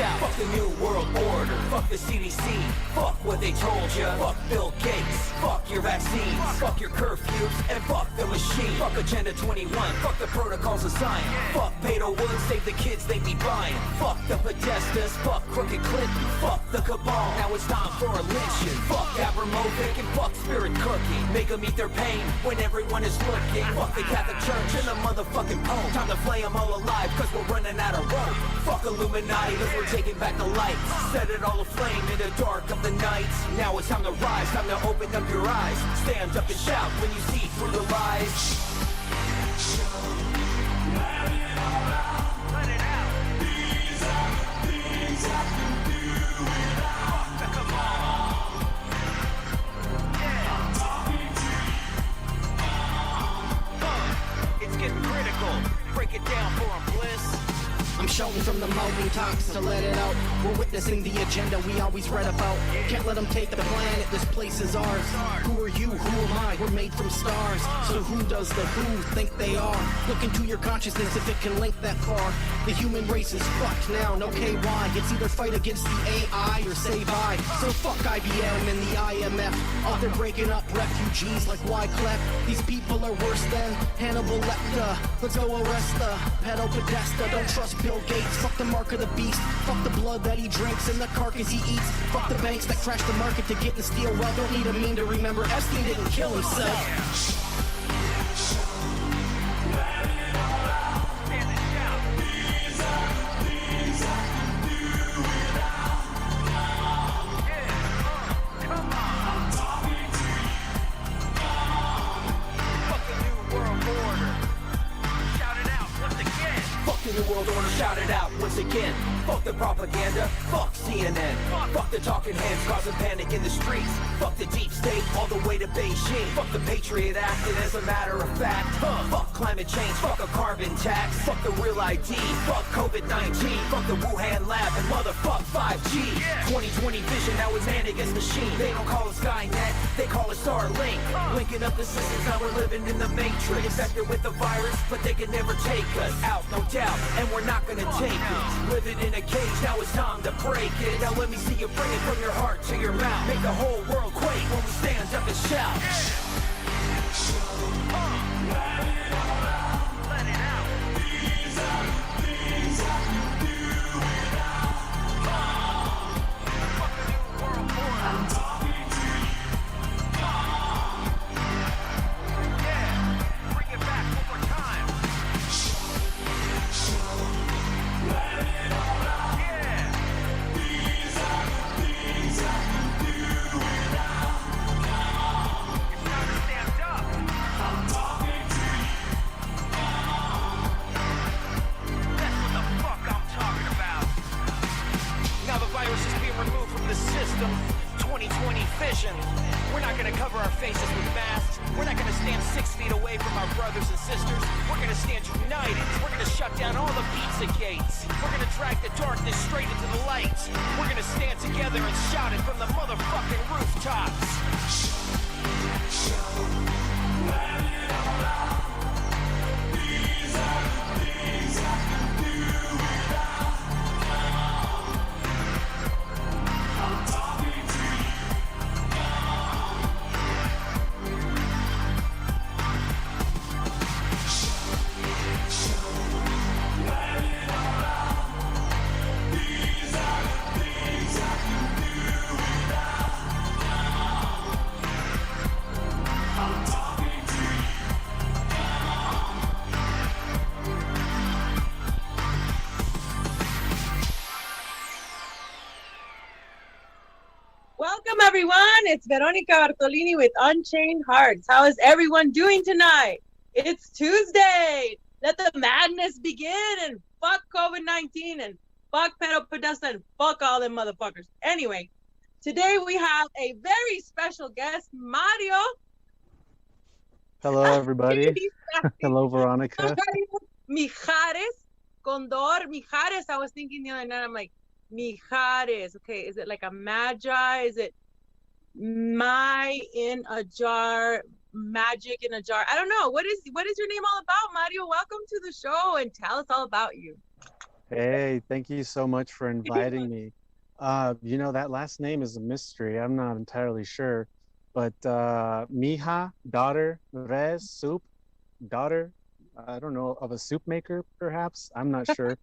shout. Fuck the New World Order. Fuck the CDC. Fuck what they told ya. Fuck Bill Gates. Fuck your vaccines. Fuck your curfews. And fuck the machine. Fuck Agenda 21. Fuck the protocols of science. Fuck Beto Woods. Save the kids they be buying. Fuck the Podestas. Fuck Crooked Clinton. Fuck the cabal. Now it's time for a lynching. Fuck Abramovic and fuck spirit cooking. Make them eat their pain when everyone is looking. Fuck the Catholic Church and the motherfucking Pope. Time to flay them all alive cause we're running out of rope. Fuck Illuminati cause we're taking back the light. Set it all aflame in the dark of the night. Now it's time to rise, time to open up your eyes. Stand up and shout when you see through the lies. Let it all out. Let it out. These are the things I can do without. Fuck the cabal. Yeah. I'm talking to you. It's getting critical. Break it down for 'em, Bliss. I'm shouting from the mountaintops to let it out. We're witnessing the agenda we always read about. Can't let them take the planet, this place is ours. Who are you, who am I? We're made from stars. So who does the who think they are? Look into your consciousness if it can link that far. The human race is fucked now, no KY. It's either fight against the AI or say bye. So fuck IBM and the IMF. Out there breaking up refugees like Wyclef. These people are worse than Hannibal Lecter. Let's go arrest the pedo podesta. Don't trust Bill Gates, fuck the mark of the beast. Fuck the blood that he drinks and the carcass he eats. Fuck the banks that crash the market to get and steal wealth. Don't need a mean to remember Epstein didn't kill himself. The New World Order, shout it out once again. Fuck the propaganda, fuck CNN. Fuck the talking heads causing panic in the streets. Fuck the deep state all the way to Beijing. Fuck the Patriot Act and as a matter of fact, fuck climate change, fuck a carbon tax. Fuck the real ID, fuck COVID-19. Fuck the Wuhan lab and motherfuck 5G. 2020 vision, now it's man against machine. They don't call us Skynet, they call us Starlink. Linking up the systems, now we're living in the matrix. Infected with the virus, but they can never take us out, no doubt. And we're not gonna take it. Living in a cage, now it's time to break it. Now let me see you bring it from your heart to your mouth. Make the whole world quake when we stand up and shout. Let it all out. Let it out. These are the things I can do without. Fuck the New World Order. I'm talking to you. Yeah, bring it back one more time. Let it all out. Yeah. These are the things I can do without. It's time to stand up. I'm talking to you. That's what the fuck I'm talking about. Now the virus is being removed from the system. 2020 vision. We're not gonna cover our faces with masks. We're not gonna stand 6 feet away from our brothers and sisters. We're gonna stand united. We're gonna shut down all the pizza gates. We're gonna drag the darkness straight into the light. We're gonna stand together and shout it from the motherfucking rooftops. Let it all out. These are the things I can do without. I'm talking to you. Let it all out. These are the things I can do without. I'm talking to you. Welcome everyone, it's Veronica Bartolini with Unchained Hearts. How is everyone doing tonight? It's Tuesday. Let the madness begin and fuck COVID-19 and fuck pedo podesta and fuck all them motherfuckers. Anyway, today we have a very special guest, Mario. Hello, everybody. Hello, Veronica. Mijares, Condor, Mijares. I was thinking the other night, I'm like, Mijares. Okay, is it like a magi? Is it my in a jar, magic in a jar? I don't know. What is your name all about, Mario? Welcome to the show and tell us all about you. Hey, thank you so much for inviting me. That last name is a mystery. I'm not entirely sure, but Mija, daughter, res, soup, daughter. I don't know, of a soup maker, perhaps. I'm not sure.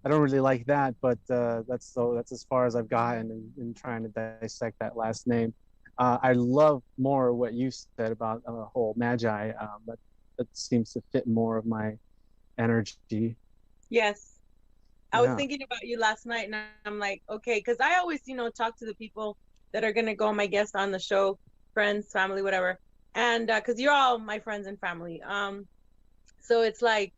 I don't really like that, but that's as far as I've gotten in trying to dissect that last name. I love more what you said about the whole magi. That seems to fit more of my energy. Yes. I was Yeah. thinking about you last night, and I'm like, okay, because I always, talk to the people that are gonna go my guest on the show, friends, family, whatever, and because you're all my friends and family. So it's like,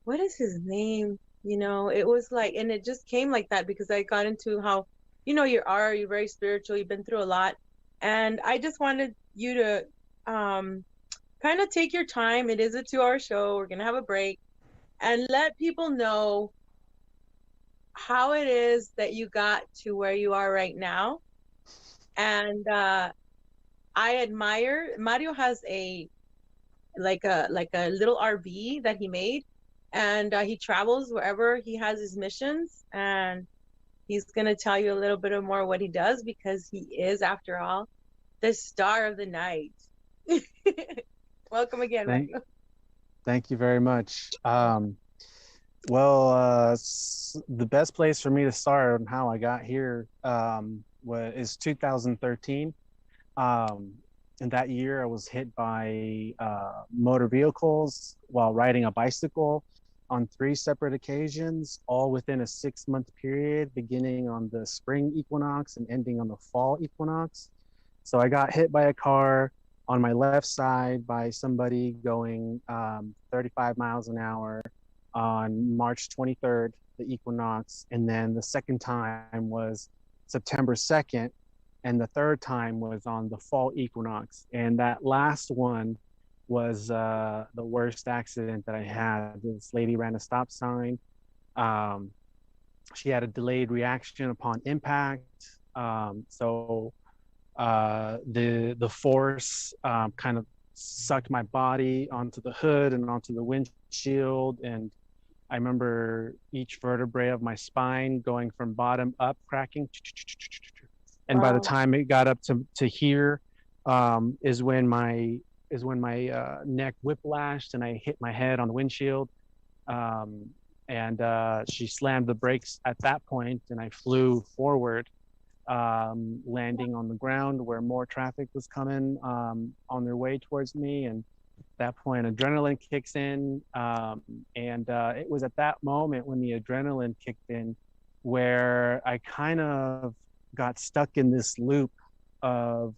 what is his name? It was like, and it just came like that because I got into how, you're very spiritual, you've been through a lot, and I just wanted you to, kind of take your time. It is a 2-hour show. We're gonna have a break and let people know how it is that you got to where you are right now. And I admire Mario has a like a little RV that he made, and he travels wherever he has his missions, and he's gonna tell you a little bit more what he does because he is, after all, the star of the night. Welcome again, Thank Mario. thank you very much. The best place for me to start on how I got here is 2013. Um, in that year, I was hit by motor vehicles while riding a bicycle on 3 separate occasions, all within a 6-month period, beginning on the spring equinox and ending on the fall equinox. So I got hit by a car on my left side by somebody going 35 miles an hour on March 23rd, the equinox. And then the second time was September 2nd. And the third time was on the fall equinox. And that last one was the worst accident that I had. This lady ran a stop sign. Um, she had a delayed reaction upon impact. The force kind of sucked my body onto the hood and onto the windshield, and I remember each vertebrae of my spine going from bottom up, cracking. And by the Wow. time it got up to here, is when my neck whiplashed and I hit my head on the windshield. Um, and she slammed the brakes at that point, and I flew forward, landing on the ground where more traffic was coming on their way towards me. And at that point, adrenaline kicks in. And it was at that moment when the adrenaline kicked in where I kind of got stuck in this loop of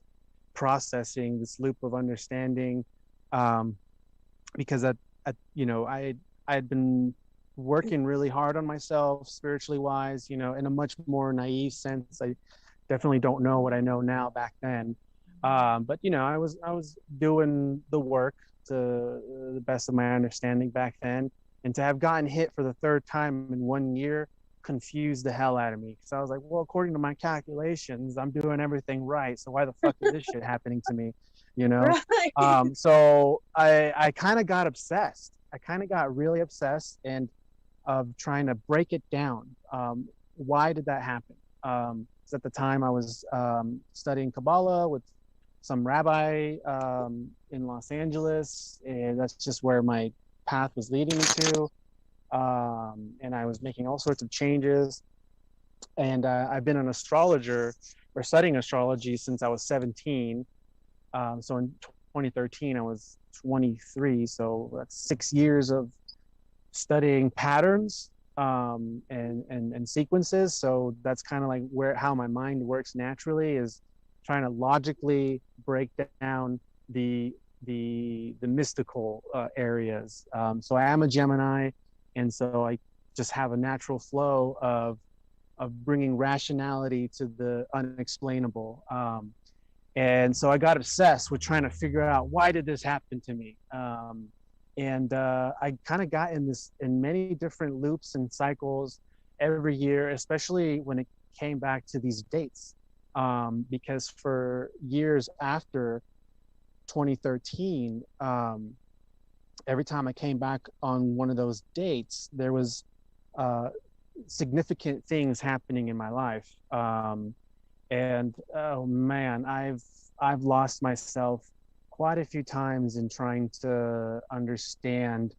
processing, this loop of understanding, um, because I had been working really hard on myself spiritually wise, in a much more naive sense. I definitely don't know what I know now back then. But I was doing the work to the best of my understanding back then, and to have gotten hit for the third time in 1 year confused the hell out of me, because I was like, well, according to my calculations, I'm doing everything right. So why the fuck is this shit happening to me? You know? Right. So I kind of got obsessed. I kind of got really obsessed and of trying to break it down. Why did that happen? 'Cause at the time I was studying Kabbalah with some rabbi in Los Angeles, and that's just where my path was leading me to. And I was making all sorts of changes. And I've been an astrologer or studying astrology since I was 17. So in 2013, I was 23. So that's 6 years of studying patterns and sequences. So that's kind of like how my mind works naturally, is trying to logically break down the mystical areas. So I am a Gemini, and so I just have a natural flow of bringing rationality to the unexplainable. And so I got obsessed with trying to figure out, why did this happen to me? And I kind of got in many different loops and cycles every year, especially when it came back to these dates. Because for years after 2013, every time I came back on one of those dates, there was significant things happening in my life. And oh man, I've lost myself quite a few times in trying to understand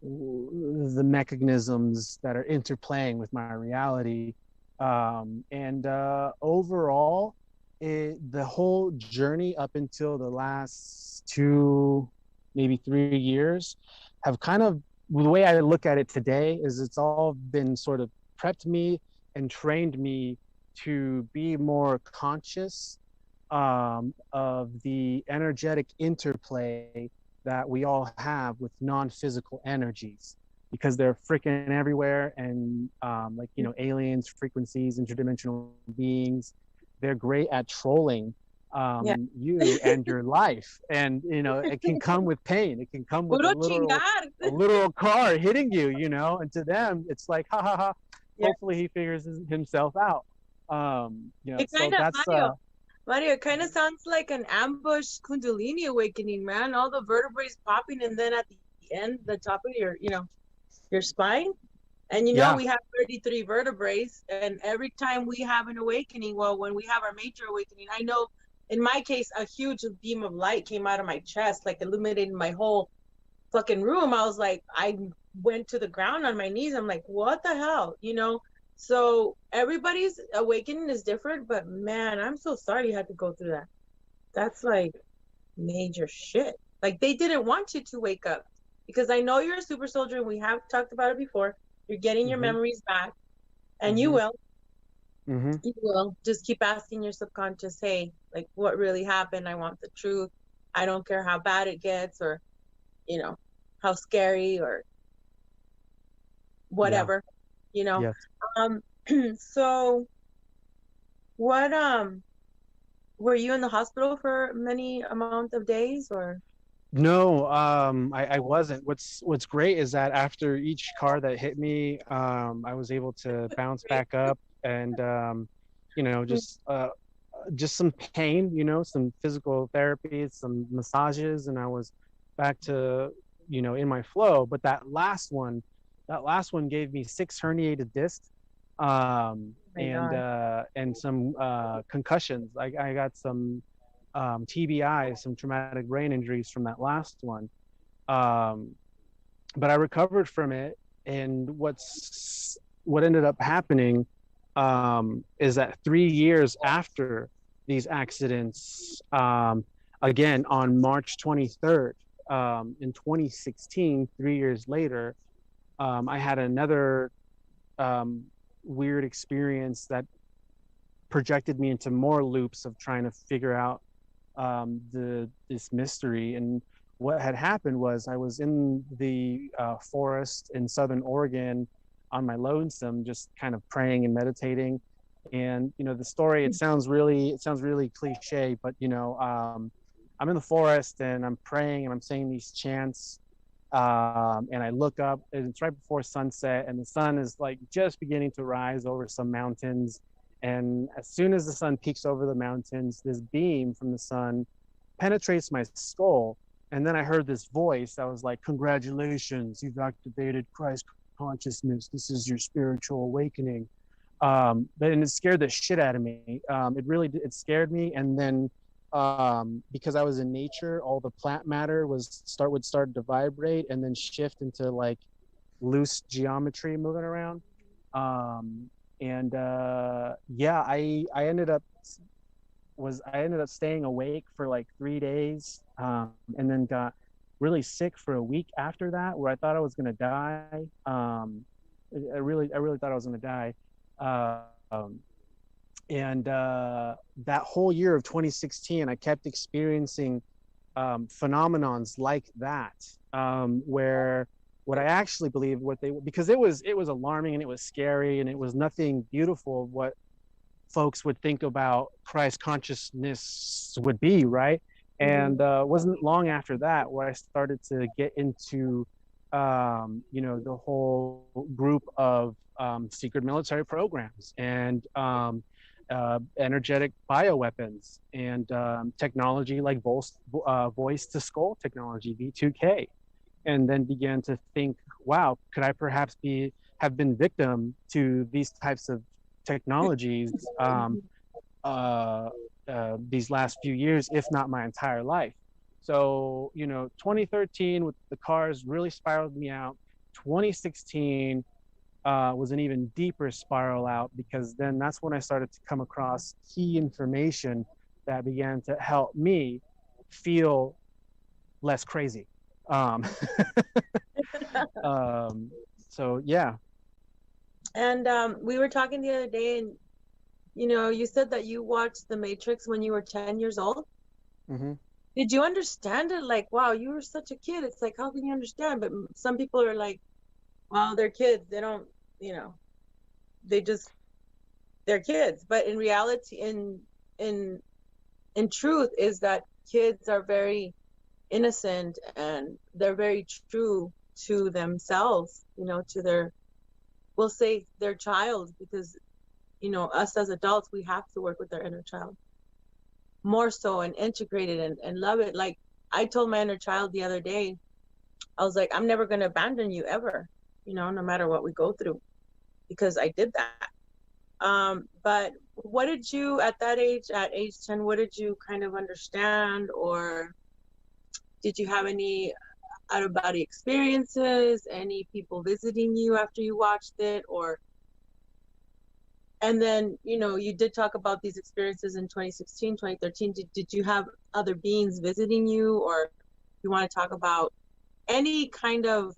the mechanisms that are interplaying with my reality. And overall, the whole journey up until the last 2, maybe 3 years, have kind of, the way I look at it today is it's all been sort of prepped me and trained me to be more conscious of the energetic interplay that we all have with non-physical energies, because they're freaking everywhere. And like, you know, aliens, frequencies, interdimensional beings, they're great at trolling Yeah. you and your life. And you know, it can come with pain, it can come with Puro chingar. a literal car hitting you, you know, and to them it's like, ha ha ha, Yeah. hopefully he figures himself out. You know, It so kind of, that's Mario, it kind of sounds like an ambush Kundalini awakening, man. All the vertebrae popping, and then at the end, the top of your, your spine. And you know, yeah. we have 33 vertebrae, and every time we have an awakening, well, when we have our major awakening, I know in my case, a huge beam of light came out of my chest, like illuminating my whole fucking room. I was like, I went to the ground on my knees. I'm like, what the hell, you know? So everybody's awakening is different, but man, I'm so sorry you had to go through that. That's like major shit. Like they didn't want you to wake up, because I know you're a super soldier, and we have talked about it before. You're getting your Mm-hmm. memories back, and Mm-hmm. you will. Mm-hmm. You will. Just keep asking your subconscious, hey, like what really happened? I want the truth. I don't care how bad it gets, or you know, how scary or Yeah. whatever, you know. Yes. Um so what were you in the hospital for many amount of days, or No, I wasn't. What's great is that after each car that hit me, I was able to bounce back up, and you know, just some pain, you know, some physical therapy, some massages, and I was back to, you know, in my flow. But that last one gave me 6 herniated discs, my God. and some concussions. I got some TBI, some traumatic brain injuries from that last one. Um, but I recovered from it. And what ended up happening is that 3 years after these accidents, again on March 23rd, in 2016, 3 years later, I had another um, weird experience that projected me into more loops of trying to figure out this mystery. And what had happened was I was in the forest in Southern Oregon on my lonesome, just kind of praying and meditating. And you know, the story, it sounds really cliche, but you know, I'm in the forest and I'm praying and I'm saying these chants. And I look up, and it's right before sunset, and the sun is like just beginning to rise over some mountains. And as soon as the sun peeks over the mountains, this beam from the sun penetrates my skull. And then I heard this voice that was like, "Congratulations, you've activated Christ consciousness. This is your spiritual awakening." And it scared the shit out of me. It scared me. And then because I was in nature, all the plant matter would start to vibrate and then shift into like loose geometry moving around. And yeah, I ended up staying awake for like 3 days, and then got really sick for a week after that, where I thought I was gonna die. I really thought I was gonna die. Um, and that whole year of 2016, I kept experiencing phenomenons like that, where what I actually believe, because it was alarming and it was scary and it was nothing beautiful what folks would think about Christ consciousness would be, right? And wasn't long after that where I started to get into you know, the whole group of secret military programs and energetic bioweapons and technology like voice to skull technology, V2K. and then began to think, wow, could I perhaps have been victim to these types of technologies uh, these last few years, if not my entire life. So, 2013 with the cars really spiraled me out. 2016 was an even deeper spiral out, because then that's when I started to come across key information that began to help me feel less crazy. Um, um, so yeah. And we were talking the other day, and you said that you watched The Matrix when you were 10 years old. Hmm. Did you understand it? Like, wow, you were such a kid. It's like, how can you understand? But some people are like, well, they're kids. They don't, they just, they're kids. But in reality, in in truth, is that kids are very innocent, and they're very true to themselves, to their, we'll say their child, because us as adults, we have to work with our inner child more so, and integrate it, and love it. Like, I told my inner child the other day, I was like, I'm never going to abandon you ever, no matter what we go through, because I did that. But what did you, at that age, at age 10, what did you kind of understand, or did you have any out of body experiences, any people visiting you after you watched it, or, and then, you did talk about these experiences in 2016, 2013. Did you have other beings visiting you, or you want to talk about any kind of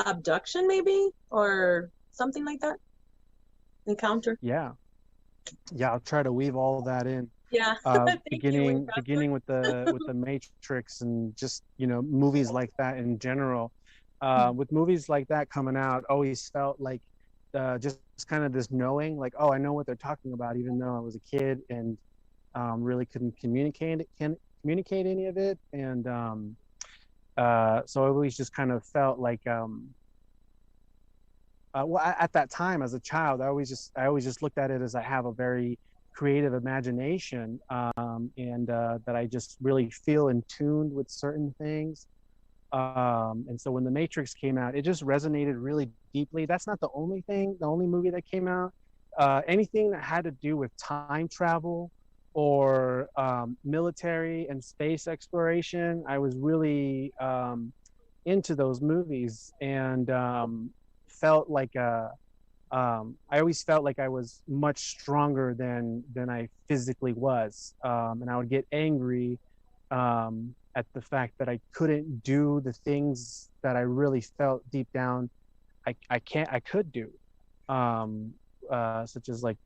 abduction maybe, or something like that, encounter? Yeah. Yeah, I'll try to weave all that in. Yeah. Thank you. Beginning with the Matrix, and just movies like that in general. With movies like that coming out, always felt like just kind of this knowing, like, oh, I know what they're talking about, even though I was a kid and really couldn't communicate any of it. And so I always just kind of felt like well, at that time as a child, I always just looked at it as I have a very creative imagination, and that I just really feel in tune with certain things. And so when The Matrix came out, it just resonated really deeply. That's not the only movie that came out. Anything that had to do with time travel or military and space exploration, I was really into those movies, and felt like I always felt like I was much stronger than I physically was, and I would get angry at the fact that I couldn't do the things that I really felt deep down I could do, such as, like,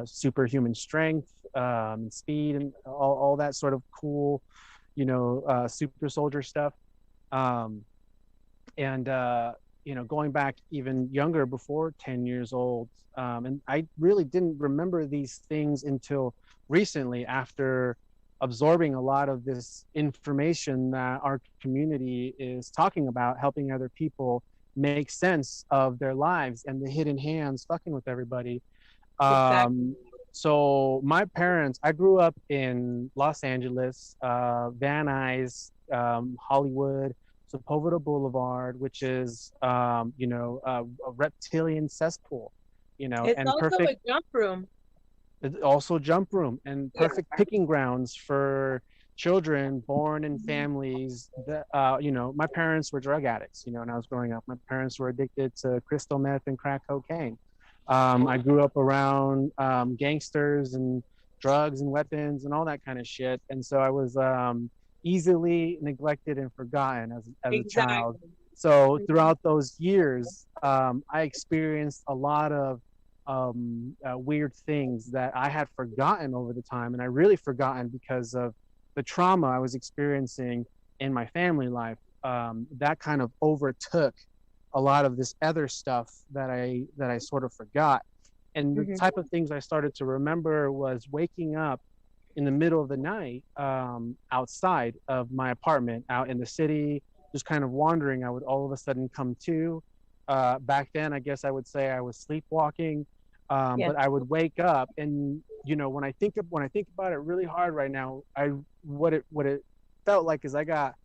superhuman strength, and speed, and all that sort of cool, super soldier stuff. Um, and going back even younger, before 10 years old, and I really didn't remember these things until recently, after absorbing a lot of this information that our community is talking about, helping other people make sense of their lives and the hidden hands fucking with everybody. Exactly. So my parents, I grew up in Los Angeles, Van Nuys, Hollywood, Sepulveda Boulevard, which is, a reptilian cesspool, It's and also perfect, a jump room. also jump room, and perfect picking grounds for children born in families that, my parents were drug addicts, when I was growing up. My parents were addicted to crystal meth and crack cocaine. I grew up around gangsters and drugs and weapons and all that kind of shit. And so I was easily neglected and forgotten as a child. Exactly. So throughout those years, I experienced a lot of weird things that I had forgotten over the time. And I really forgotten because of the trauma I was experiencing in my family life. That kind of overtook a lot of this other stuff that I sort of forgot. And the type of things I started to remember was waking up in the middle of the night, outside of my apartment, out in the city, just kind of wandering. I would all of a sudden come to. Back then, I guess I would say I was sleepwalking, Yeah. but I would wake up, and when I think about it really hard right now, what it felt like is I got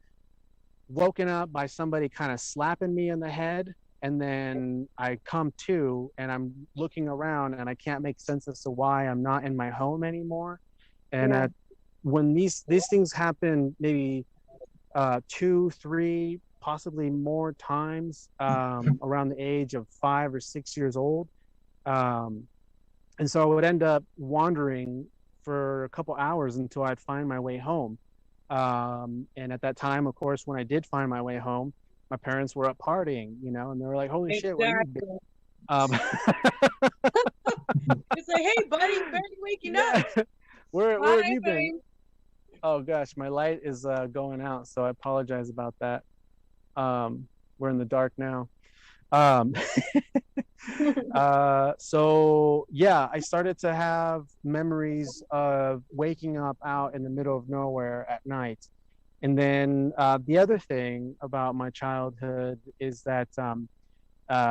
woken up by somebody kind of slapping me in the head, and then I come to and I'm looking around and I can't make sense as to why I'm not in my home anymore. And Yeah. when these things happen, maybe 2, 3, possibly more times, around the age of 5 or 6 years old. Um, and so I would end up wandering for a couple hours until I'd find my way home. And at that time, of course, when I did find my way home, my parents were up partying, and they were like, "Holy shit, where you been?" Exactly. Um, It's like, hey, buddy, barely waking yeah, up. where have Hi, you been? babe. Oh gosh, my light is going out, so I apologize about that. We're in the dark now. Um, so yeah, I started to have memories of waking up out in the middle of nowhere at night. And then the other thing about my childhood is that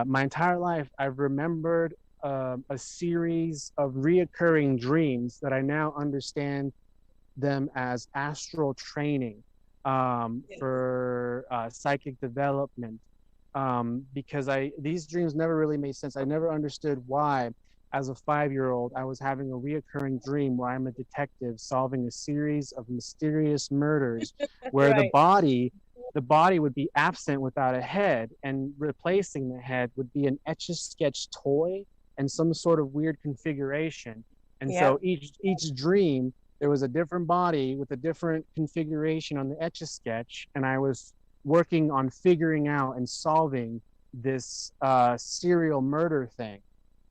my entire life I've remembered a series of reoccurring dreams that I now understand them as astral training, Yes. for psychic development, because these dreams never really made sense. I never understood why, as a 5-year-old, I was having a reoccurring dream where I'm a detective solving a series of mysterious murders, where Right. the body would be absent without a head, and replacing the head would be an etch-a-sketch toy and some sort of weird configuration. And Yeah. so each dream, there was a different body with a different configuration on the etch-a-sketch, and I was working on figuring out and solving this serial murder thing.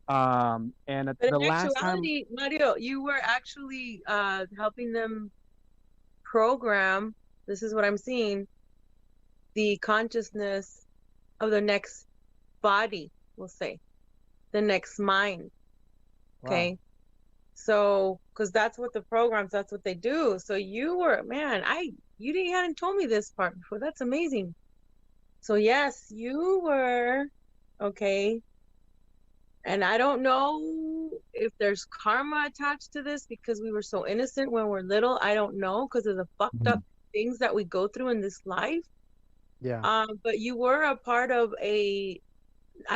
And But the in last time, actuality, Mario, you were actually helping them program, this is what I'm seeing, the consciousness of the next body, we'll say, the next mind. wow, Okay. So, because that's what the programs, that's what they do. So you were, man, you hadn't told me this part before. That's amazing. So yes, you were, okay. And I don't know if there's karma attached to this because we were so innocent when we're little. I don't know because of the fucked up things that we go through in this life. yeah, But you were a part of I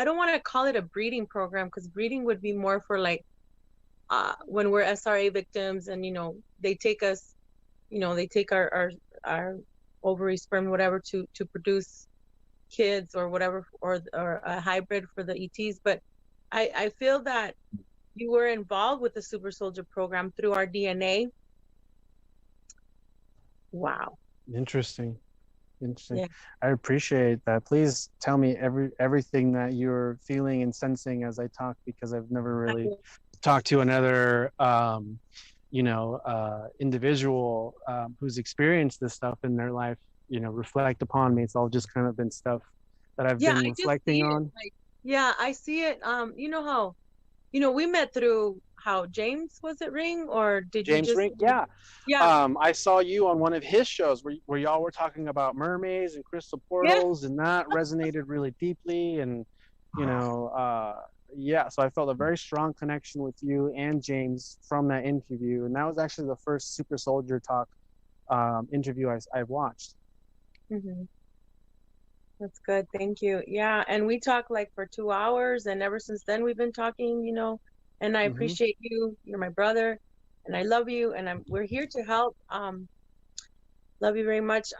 don't want to call it a breeding program because breeding would be more for like when we're SRA victims and they take us, they take our ovary, sperm, whatever to produce kids or whatever, or a hybrid for the ETs. But I feel that you were involved with the super soldier program through our DNA. Wow. interesting. Interesting. Yeah. I appreciate that. Please tell me everything that you're feeling and sensing as I talk, because I've never really talked to another individual who's experienced this stuff in their life, reflect upon me. It's all just kind of been stuff that I've Yeah, been I just see reflecting it. on. Like, yeah, I see it. You know how, we met through how James, was it Ring, or did you James just? Rink, yeah. Yeah. I saw you on one of his shows where y'all were talking about mermaids and crystal Yeah. portals, and that resonated really deeply. And you know, yeah, so I felt a very strong connection with you and James from that interview, and that was actually the first Super Soldier Talk interview I watched. Hmm. That's good. Thank you. Yeah. And we talked like for 2 hours, and ever since then we've been talking, and I Hmm. appreciate you. You're my brother, and I love you, and we're here to help. Love you very much.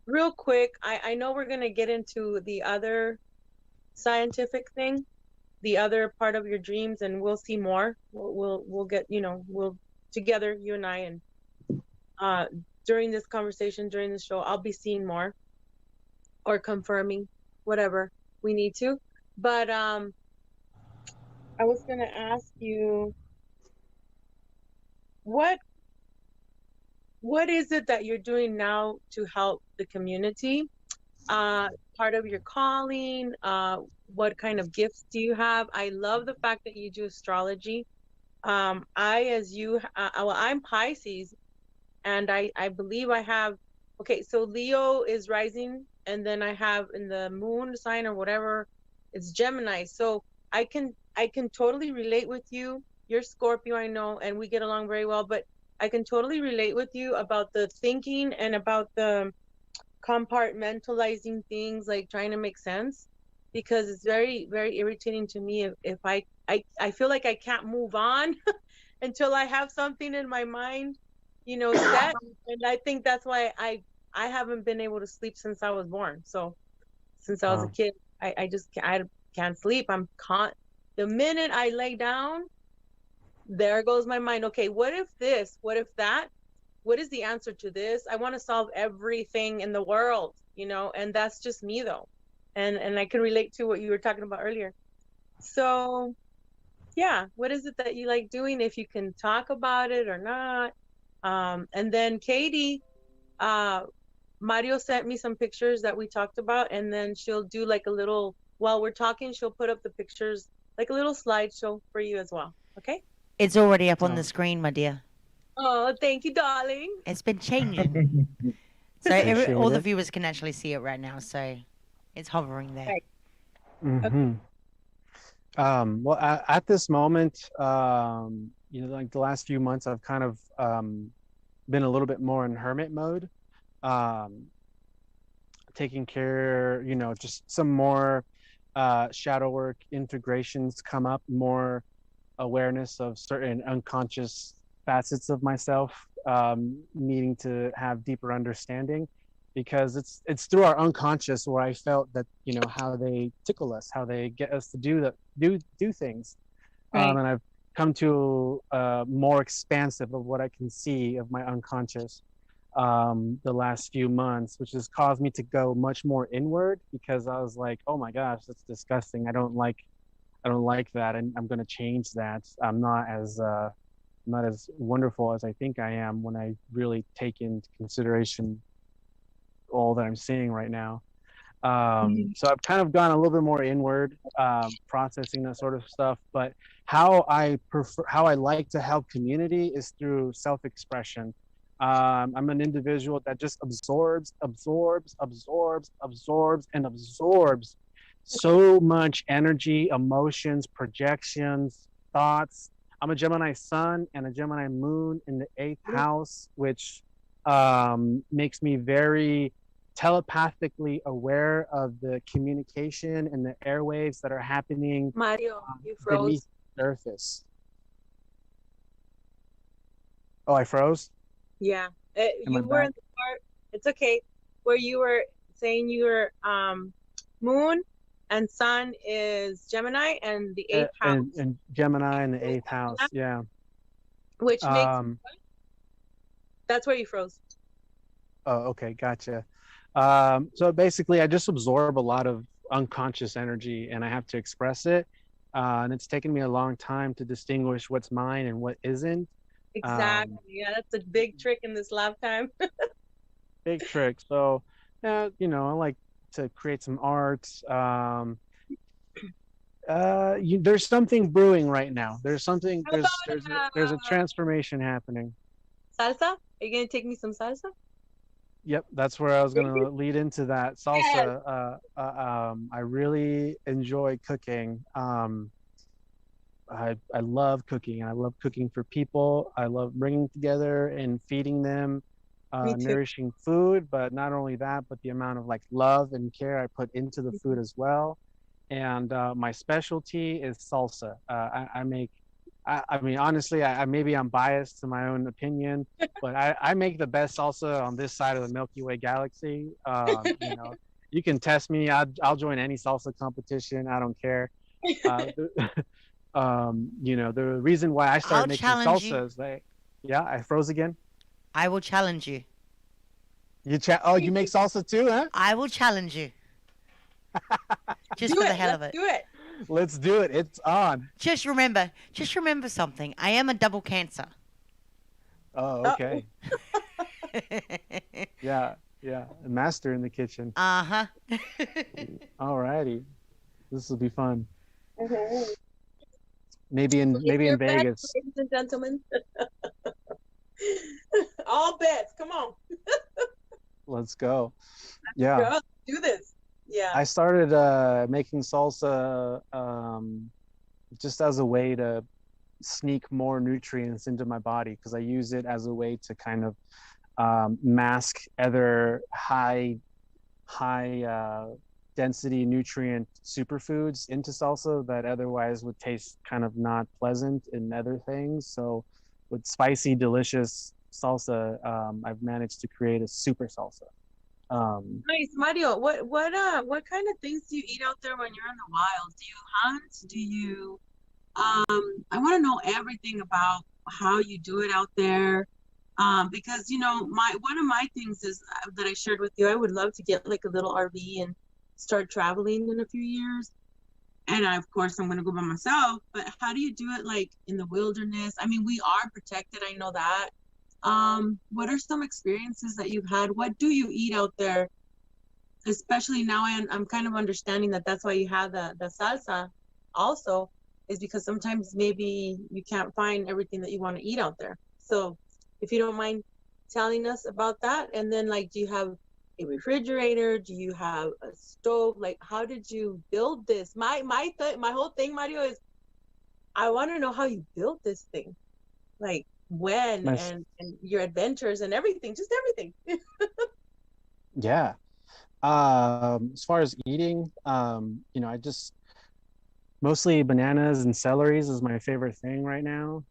Real quick, I know we're gonna get into the other scientific thing, the other part of your dreams, and we'll see more. We'll get, we'll together, you and I, and uh during this conversation, during the show, I'll be seeing more or confirming whatever we need to. But I was gonna ask you, what what is it that you're doing now to help the community? uh Part of your calling, what kind of gifts do you have? I love the fact that you do astrology. I, as you, well, I'm Pisces, and I believe I have, okay, so Leo is rising, and then I have in the moon sign or whatever, it's Gemini. So I can totally relate with you. You're Scorpio, I know, and we get along very well, but I can totally relate with you about the thinking and about the compartmentalizing things, like trying to make sense, because it's very, very irritating to me if I feel like I can't move on until I have something in my mind, set. And I think that's why I haven't been able to sleep since I was born. So since I was a kid, I just I can't sleep. The minute I lay down, there goes my mind. Okay, what if this? What if that? What is the answer to this? I want to solve everything in the world, and that's just me though. And I can relate to what you were talking about earlier. So yeah, what is it that you like doing, if you can talk about it or not? And then Katie, Mario sent me some pictures that we talked about, and then she'll do like a little, while we're talking, she'll put up the pictures, like a little slideshow for you as well. Okay? It's already up on the screen, my dear. Oh, thank you, darling. It's been changing. So all the viewers can actually see it right now. So it's hovering there. Right. Mm-hmm. Well, at this moment, like the last few months, I've kind of been a little bit more in hermit mode, taking care, just some more shadow work integrations come up, more awareness of certain unconscious facets of myself, needing to have deeper understanding, because it's through our unconscious where I felt that, how they tickle us, how they get us to do things. Right. And I've come to more expansive of what I can see of my unconscious the last few months, which has caused me to go much more inward, because I was like, oh my gosh, that's disgusting. I don't like that, and I'm going to change that. I'm not as wonderful as I think I am when I really take into consideration all that I'm seeing right now. So I've kind of gone a little bit more inward, processing that sort of stuff. But how I like to help community is through self-expression. I'm an individual that just absorbs so much energy, emotions, projections, thoughts. I'm a Gemini sun and a Gemini moon in the 8th house, which makes me very telepathically aware of the communication and the airwaves that are happening Mario, you beneath froze. the surface. Oh, I froze? Yeah. Am I You were in back? the part, it's okay, where you were saying your moon and sun is Gemini and the 8th house. And Gemini in the 8th house, yeah. Which makes that's where you froze. Oh, okay, gotcha. So basically, I just absorb a lot of unconscious energy, and I have to express it. And it's taken me a long time to distinguish what's mine and what isn't. Exactly. Yeah, that's a big trick in this lifetime. Big trick. So, I like to create some art. There's something brewing right now. There's a transformation happening. Salsa? Are you gonna take me some salsa? Yep, that's where I was gonna lead into that salsa. I really enjoy cooking. I love cooking, and I love cooking for people. I love bringing together and feeding them nourishing food, but not only that, but the amount of love and care I put into the food as well. And my specialty is salsa. I make. I mean, honestly, maybe I'm biased to my own opinion, but I make the best salsa on this side of the Milky Way galaxy. You can test me. I'll join any salsa competition. I don't care. The reason why I started making salsa is yeah, I froze again. I will challenge you. You make salsa too, huh? I will challenge you. Just for the hell of it. Do it. Let's do it. It's on. Just remember something. I am a double Cancer. Oh, okay. Yeah. A master in the kitchen. Uh-huh. All righty. This will be fun. Mm-hmm. Maybe in Vegas. Ladies and gentlemen. All bets. Come on. Let's go. Yeah. Girl, do this. Yeah. I started making salsa just as a way to sneak more nutrients into my body, because I use it as a way to kind of mask other high high density nutrient superfoods into salsa that otherwise would taste kind of not pleasant in other things. So with spicy, delicious salsa, I've managed to create a super salsa. Nice, Mario. What kind of things do you eat out there when you're in the wild? Do you hunt? Do you I want to know everything about how you do it out there. Because my one of my things is that I shared with you. I would love to get like a little RV and start traveling in a few years. And of course, I'm going to go by myself. But how do you do it like in the wilderness? I mean, we are protected. I know that. What are some experiences that you've had? What do you eat out there? Especially now, I'm kind of understanding that that's why you have the salsa also, is because sometimes maybe you can't find everything that you want to eat out there. So if you don't mind telling us about that. And then, like, do you have a refrigerator? Do you have a stove? Like, how did you build this? My whole thing, Mario, is I want to know how you built this thing. Like, when, my, and your adventures and everything, just everything. yeah. As far as eating, I just mostly bananas and celeries is my favorite thing right now.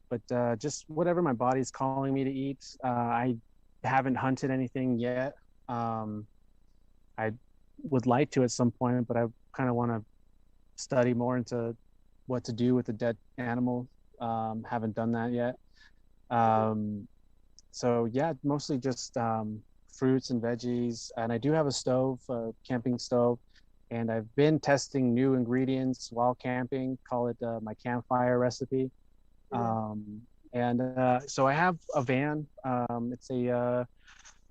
But just whatever my body's calling me to eat. I haven't hunted anything yet. I would like to at some point, but I kind of want to study more into what to do with a dead animal. Haven't done that yet. Um, so yeah, mostly just fruits and veggies. And I do have a stove, a camping stove, and I've been testing new ingredients while camping. Call it my campfire recipe. Yeah. And so I have a van. It's a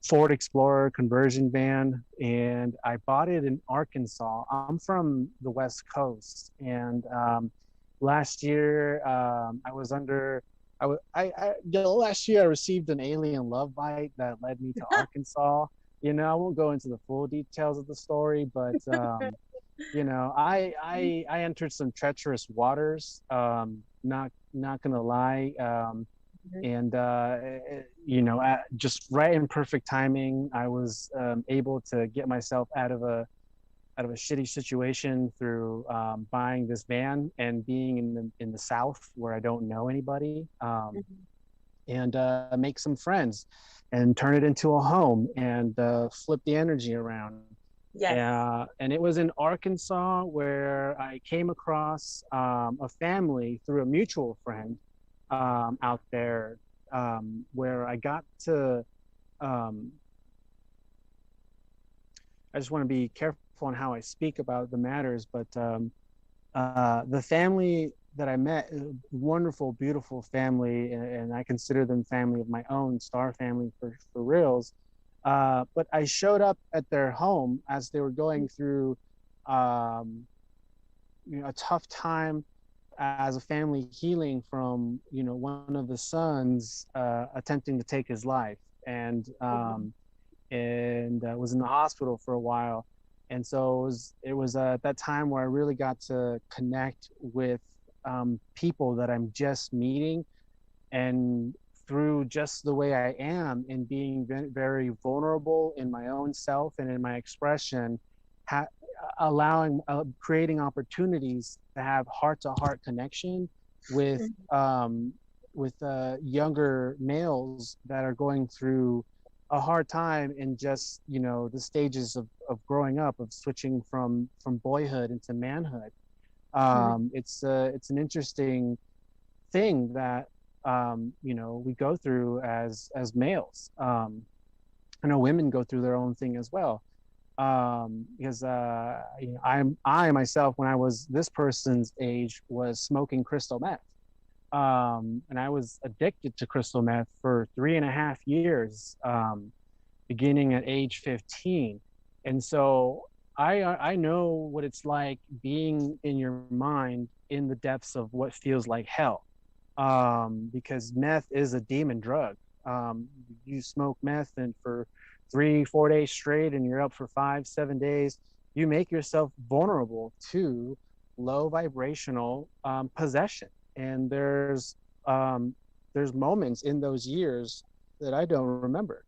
Ford Explorer conversion van, and I bought it in Arkansas. I'm from the West Coast, and last year I was under. Last year I received an alien love bite that led me to Arkansas. I won't go into the full details of the story, but I entered some treacherous waters. Not gonna lie. And just right in perfect timing, I was able to get myself out of a shitty situation through buying this van and being in the South where I don't know anybody, and make some friends and turn it into a home and flip the energy around. Yes. And it was in Arkansas where I came across a family through a mutual friend out there, where I got to. Um, I just want to be careful on how I speak about the matters, but the family that I met, wonderful, beautiful family, and I consider them family of my own, star family for reals. But I showed up at their home as they were going through um, a tough time as a family healing from one of the sons attempting to take his life, and was in the hospital for a while. And so it was at that time where I really got to connect with people that I'm just meeting, and through just the way I am and being very vulnerable in my own self and in my expression, ha- creating opportunities to have heart-to-heart connection with younger males that are going through a hard time in just the stages of growing up, of switching from boyhood into manhood. It's an interesting thing that we go through as males. I know women go through their own thing as well, because I myself, when I was this person's age, was smoking crystal meth, and I was addicted to crystal meth for 3.5 years, beginning at age 15. And so I know what it's like being in your mind in the depths of what feels like hell, because meth is a demon drug. You smoke meth, and for 3-4 days straight, and you're up for 5-7 days, you make yourself vulnerable to low vibrational possession. And there's moments in those years that I don't remember.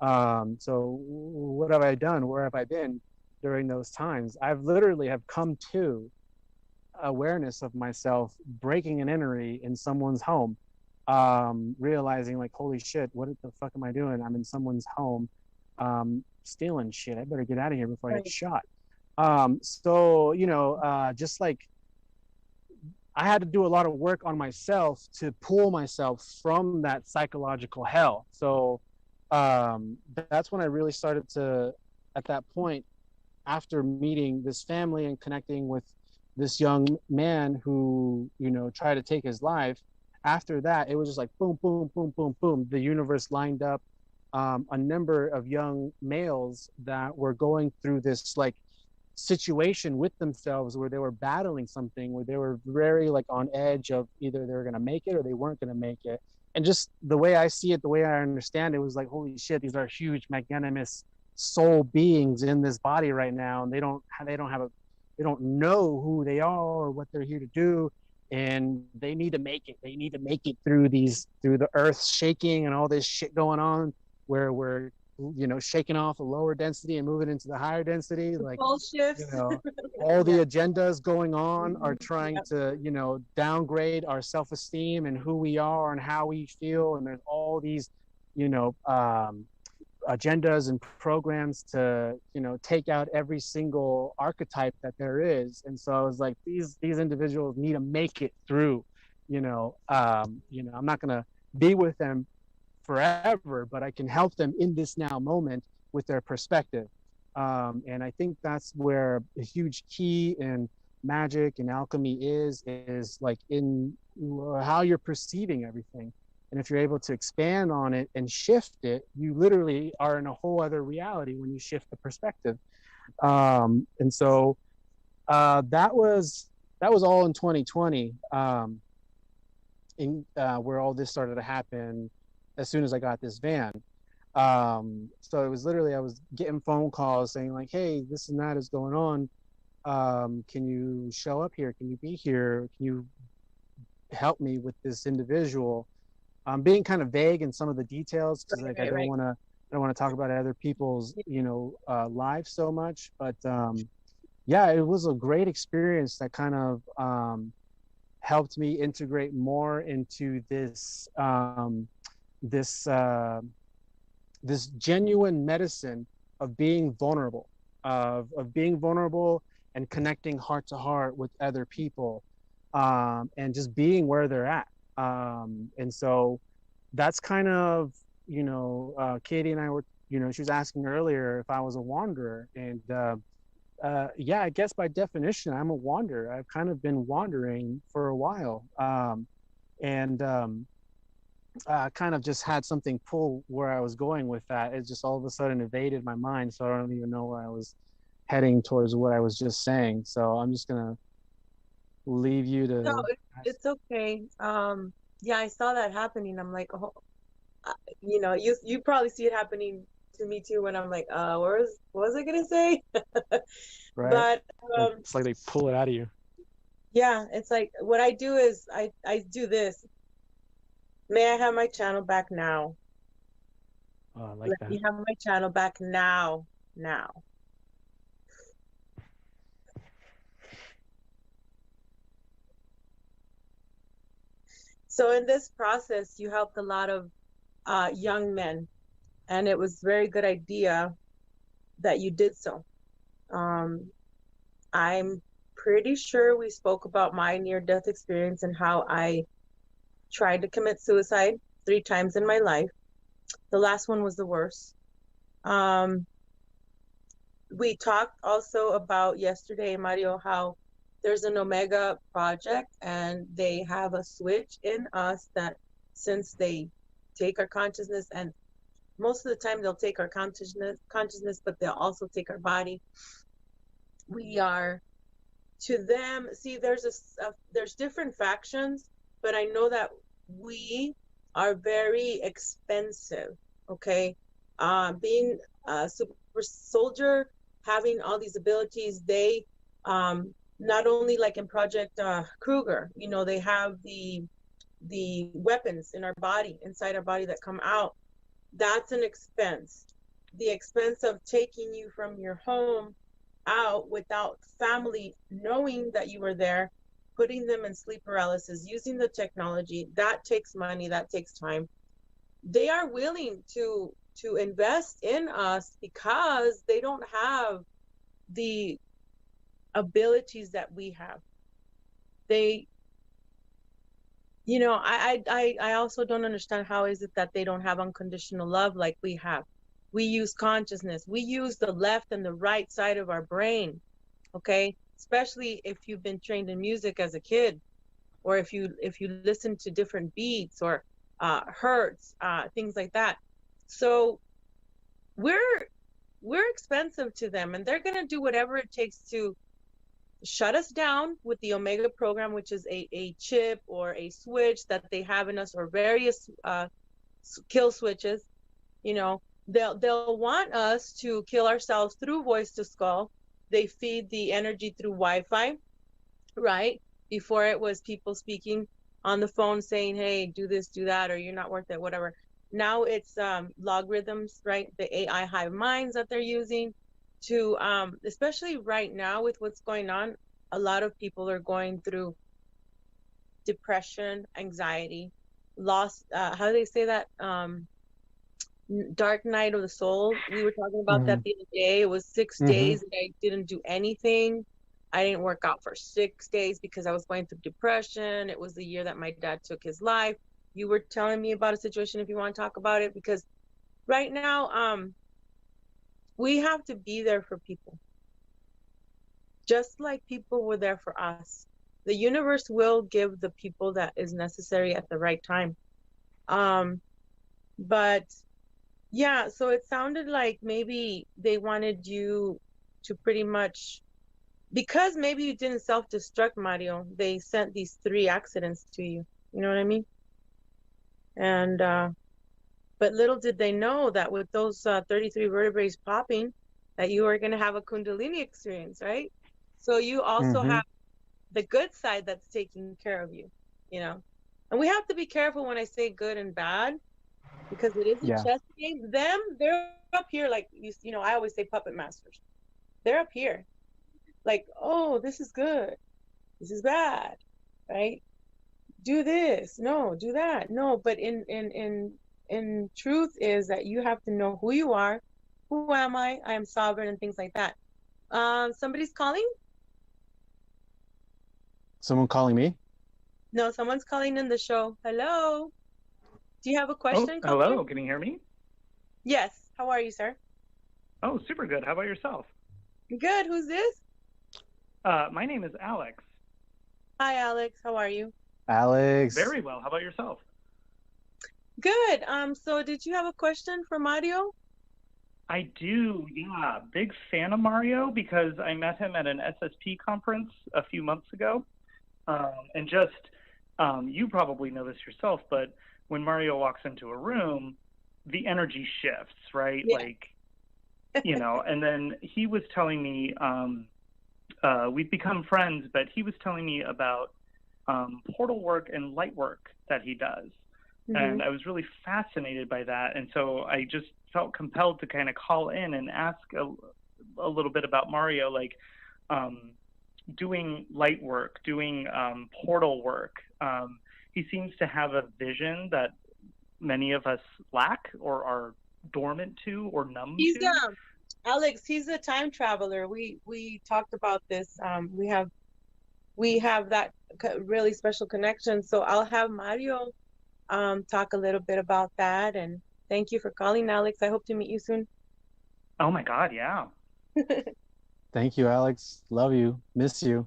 So what have I done? Where have I been during those times? I've literally have come to awareness of myself breaking an entry in someone's home, realizing like, holy shit, what the fuck am I doing? I'm in someone's home, stealing shit. I better get out of here before I get Right. shot. So, just like I had to do a lot of work on myself to pull myself from that psychological hell. So that's when I really started to, at that point, after meeting this family and connecting with this young man who, tried to take his life, after that, it was just like boom, boom, boom, boom, boom. The universe lined up a number of young males that were going through this like situation with themselves where they were battling something, where they were very like on edge of either they were going to make it or they weren't going to make it. And just the way I see it, the way I understand it, was like, holy shit, these are huge magnanimous soul beings in this body right now, and they don't know who they are or what they're here to do, and they need to make it. They need to make it through the earth shaking and all this shit going on, where we're shaking off a lower density and moving into the higher density. The Like, pole shifts. all Yeah. the agendas going on are trying Yep. to downgrade our self-esteem and who we are and how we feel, and there's all these you know agendas and programs to take out every single archetype that there is. And so I was like, these individuals need to make it through. I'm not going to be with them forever, but I can help them in this now moment with their perspective. And I think that's where a huge key in magic and alchemy is like in how you're perceiving everything. And if you're able to expand on it and shift it, you literally are in a whole other reality when you shift the perspective. And so that was all in 2020, where all this started to happen as soon as I got this van. So it was literally, I was getting phone calls saying like, hey, this and that is going on. Can you show up here? Can you be here? Can you help me with this individual? Being kind of vague in some of the details because like I don't Right. want to talk about other people's lives so much. But yeah, it was a great experience that kind of helped me integrate more into this this genuine medicine of being vulnerable, of being vulnerable and connecting heart to heart with other people, and just being where they're at. And so that's kind of, Katie and I were, she was asking earlier if I was a wanderer. And yeah, I guess by definition, I'm a wanderer. I've kind of been wandering for a while. And kind of just had something pull where I was going with that. It just all of a sudden evaded my mind. So I don't even know where I was heading towards what I was just saying. So I'm just going to leave you No, to. it's okay. Yeah, I saw that happening. I'm like, oh, you probably see it happening to me too when I'm like, what was I gonna say? Right. But It's like they pull it out of you. yeah, it's like what I do is I do this. May I have my channel back now? Oh, I like Let that. me have my channel back now. Now. So in this process, you helped a lot of young men, and it was a very good idea that you did so. I'm pretty sure we spoke about my near-death experience and how I tried to commit suicide 3 times in my life. The last one was the worst. We talked also about yesterday, Mario, how there's an Omega project and they have a switch in us that since they take our consciousness, and most of the time they'll take our consciousness, but they'll also take our body. We are to them. See, there's different factions, but I know that we are very expensive. Okay, being a super soldier, having all these abilities, they not only like in Project Kruger, they have the weapons in our body, inside our body that come out. That's an expense. The expense of taking you from your home out without family knowing that you were there, putting them in sleep paralysis, using the technology, that takes money, that takes time. They are willing to invest in us because they don't have the abilities that we have. They, you know, I also don't understand how is it that they don't have unconditional love like we have. We use consciousness. We use the left and the right side of our brain, okay? Especially if you've been trained in music as a kid, or if you listen to different beats or hertz, things like that. So we're expensive to them, and they're gonna do whatever it takes to shut us down with the Omega program, which is a chip or a switch that they have in us, or various kill switches. You know, they'll want us to kill ourselves through voice to skull. They feed the energy through Wi-Fi, right? Before it was people speaking on the phone saying, hey, do this, do that, or you're not worth it, whatever. Now it's logarithms, right? The AI hive minds that they're using to, especially right now with what's going on, a lot of people are going through depression, anxiety, loss. How do they say that? Dark night of the soul. We were talking about that the other day. It was 6 days that I didn't do anything. I didn't work out for 6 days because I was going through depression. It was the year that my dad took his life. You were telling me about a situation, if you want to talk about it, because right now, we have to be there for people. Just like people were there for us. The universe will give the people that is necessary at the right time. But yeah, so it sounded like maybe they wanted you to pretty much, because maybe you didn't self-destruct, Mario, they sent these 3 accidents to you. You know what I mean? And but little did they know that with those 33 vertebrae popping, that you are going to have a Kundalini experience, right? So you also have the good side that's taking care of you, you know? And we have to be careful when I say good and bad, because it is a chess game. Them, they're up here, like, you know, I always say puppet masters. They're up here. Like, oh, this is good. This is bad, right? Do this. No, do that. No, but in truth is that you have to know who you are. Who am I? I am sovereign, and things like that. Somebody's calling? Someone calling me? No, someone's calling in the show. Hello. Do you have a Oh, question, caller? hello. Can you hear me? Yes. How are you, sir? Oh, super good. How about yourself? Good. Who's this? My name is Alex. Hi, Alex. How are you? Alex. Very well. How about yourself? Good. So did you have a question for Mario? I do, yeah. Big fan of Mario because I met him at an SSP conference a few months ago. And just, you probably know this yourself, but when Mario walks into a room, the energy shifts, right? Yeah. Like, you know, and then he was telling me, we've become friends, but he was telling me about portal work and light work that he does. And I was really fascinated by that. And so I just felt compelled to kind of call in and ask a little bit about Mario, like doing light work, doing portal work. He seems to have a vision that many of us lack or are dormant to or numb to. Alex, he's a time traveler. We talked about this. We have that really special connection. So I'll have Mario talk a little bit about that. And thank you for calling, Alex. I hope to meet you soon. Oh my God, yeah. Thank you, Alex. Love you. Miss you.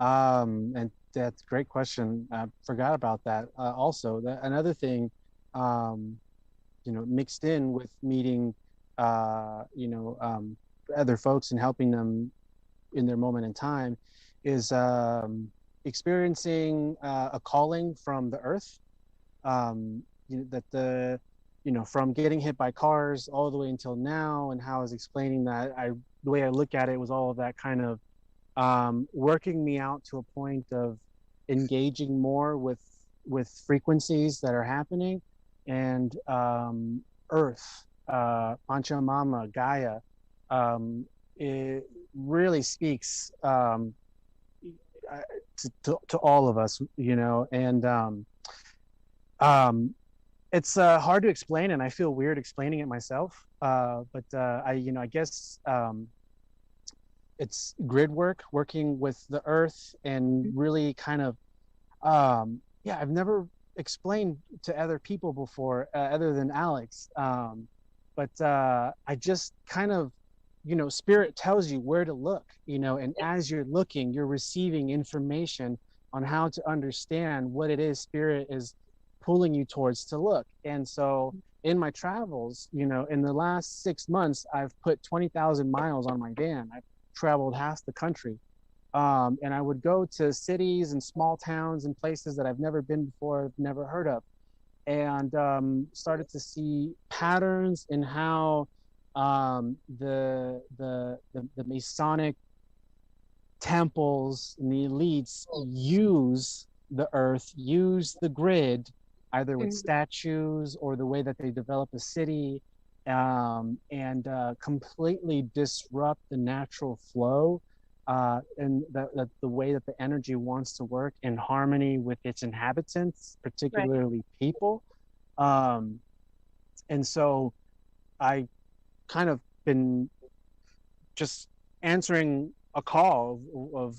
And that's a great question. I forgot about that. Also, another thing, you know, mixed in with meeting, you know, other folks and helping them in their moment in time is experiencing a calling from the earth. You know, that you know, from getting hit by cars all the way until now, and how I was explaining that the way I look at it was all of that kind of working me out to a point of engaging more with frequencies that are happening, and Earth, Pachamama, Gaia. It really speaks to all of us, you know, and um, it's hard to explain, and I feel weird explaining it myself. I guess it's grid work, working with the earth, and really kind of, yeah, I've never explained to other people before, other than Alex. I just kind of, you know, spirit tells you where to look, you know, and as you're looking, you're receiving information on how to understand what it is spirit is pulling you towards to look. And so in my travels, you know, in the last 6 months, I've put 20,000 miles on my van. I've traveled half the country. And I would go to cities and small towns and places that I've never been before, never heard of, and started to see patterns in how the Masonic temples and the elites use the earth, use the grid, either with statues or the way that they develop a city, and completely disrupt the natural flow, and the way that the energy wants to work in harmony with its inhabitants, particularly people. And so I kind of been just answering a call of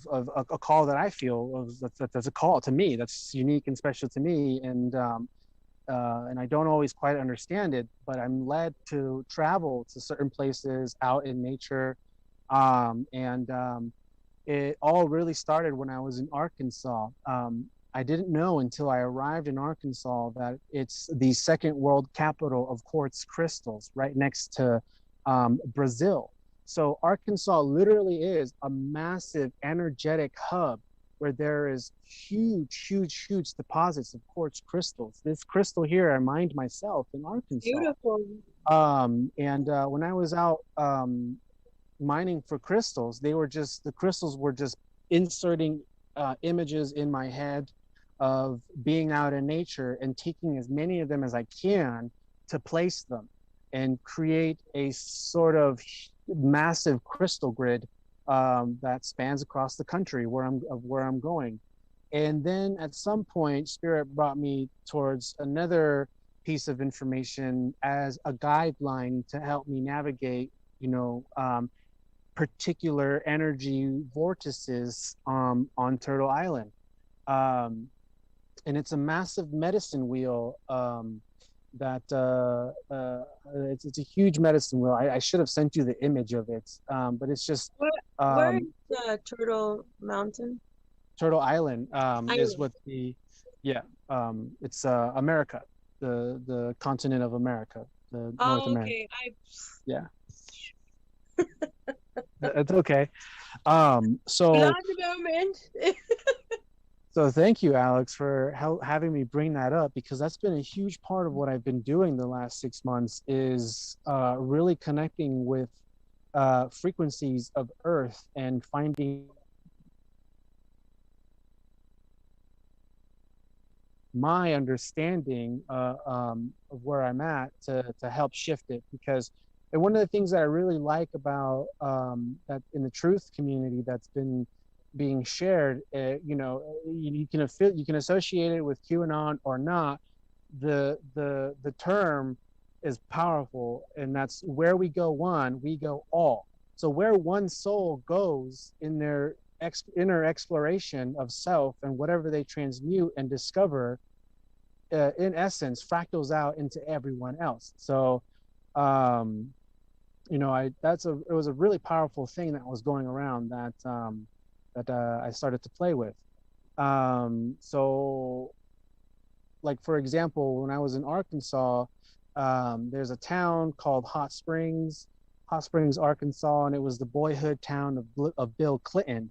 a call that I feel that's a call to me that's unique and special to me, and I don't always quite understand it, but I'm led to travel to certain places out in nature, and it all really started when I was in Arkansas. I didn't know until I arrived in Arkansas that it's the second world capital of quartz crystals, right next to Brazil. So Arkansas literally is a massive energetic hub where there is huge deposits of quartz crystals. This crystal here, I mined myself in Arkansas. Beautiful. When I was out mining for crystals, the crystals were just inserting images in my head of being out in nature and taking as many of them as I can to place them and create a sort of massive crystal grid that spans across the country where I'm going. And then at some point, Spirit brought me towards another piece of information as a guideline to help me navigate, you know, particular energy vortices on Turtle Island. And it's a massive medicine wheel that it's a huge medicine wheel. I should have sent you the image of it, but it's just where's the Turtle Mountain? Turtle Island is what it's America, the continent of America, the North America. Okay. Yeah. It's okay. So So thank you, Alex, for having me bring that up, because that's been a huge part of what I've been doing the last 6 months is really connecting with frequencies of Earth and finding my understanding of where I'm at to help shift it. Because and one of the things that I really like about that in the truth community that's been being shared, you know, you can associate it with QAnon or not. The term is powerful, and that's where we go one, we go all. So where one soul goes in their inner exploration of self and whatever they transmute and discover, in essence, fractals out into everyone else. So, you know, it was a really powerful thing that was going around that I started to play with. So, like for example, when I was in Arkansas, there's a town called Hot Springs, Arkansas, and it was the boyhood town of Bill Clinton.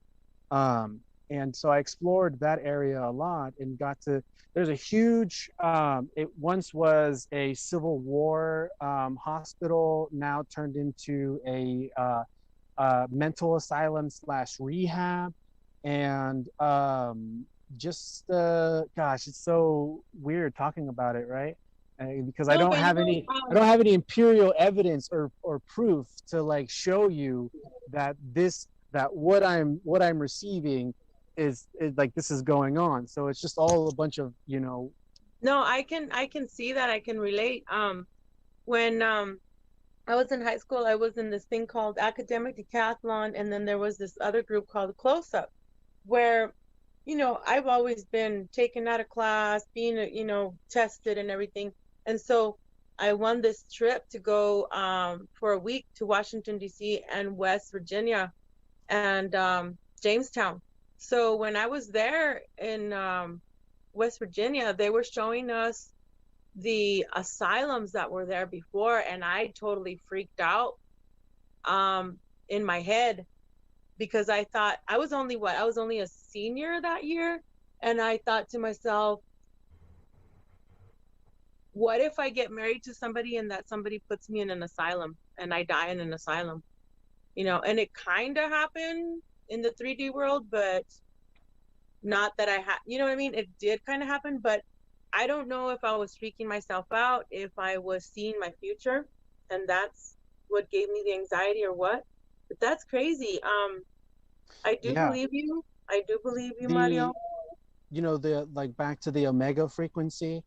And so I explored that area a lot and got to. There's a huge. It once was a Civil War hospital, now turned into a mental asylum / rehab, and gosh, it's so weird talking about it, right? because No, but I don't have any imperial evidence or proof to like show you that what I'm receiving is like this is going on. So it's just all a bunch of, you know. no, I can see that. I can relate. When I was in high school, I was in this thing called academic decathlon, and then there was this other group called close up, where, you know, I've always been taken out of class, being, you know, tested and everything. And so I won this trip to go for a week to Washington, D.C. and West Virginia and Jamestown. So when I was there in West Virginia, they were showing us the asylums that were there before, and I totally freaked out in my head, because I thought I was only a senior that year, and I thought to myself, what if I get married to somebody and that somebody puts me in an asylum and I die in an asylum? You know, and it kind of happened in the 3D world, but not that you know what I mean? It did kind of happen, but I don't know if I was freaking myself out, if I was seeing my future, and that's what gave me the anxiety or what. But that's crazy. I do Yeah, believe you. I do believe you, Mario. the you know, the like back to the omega frequency,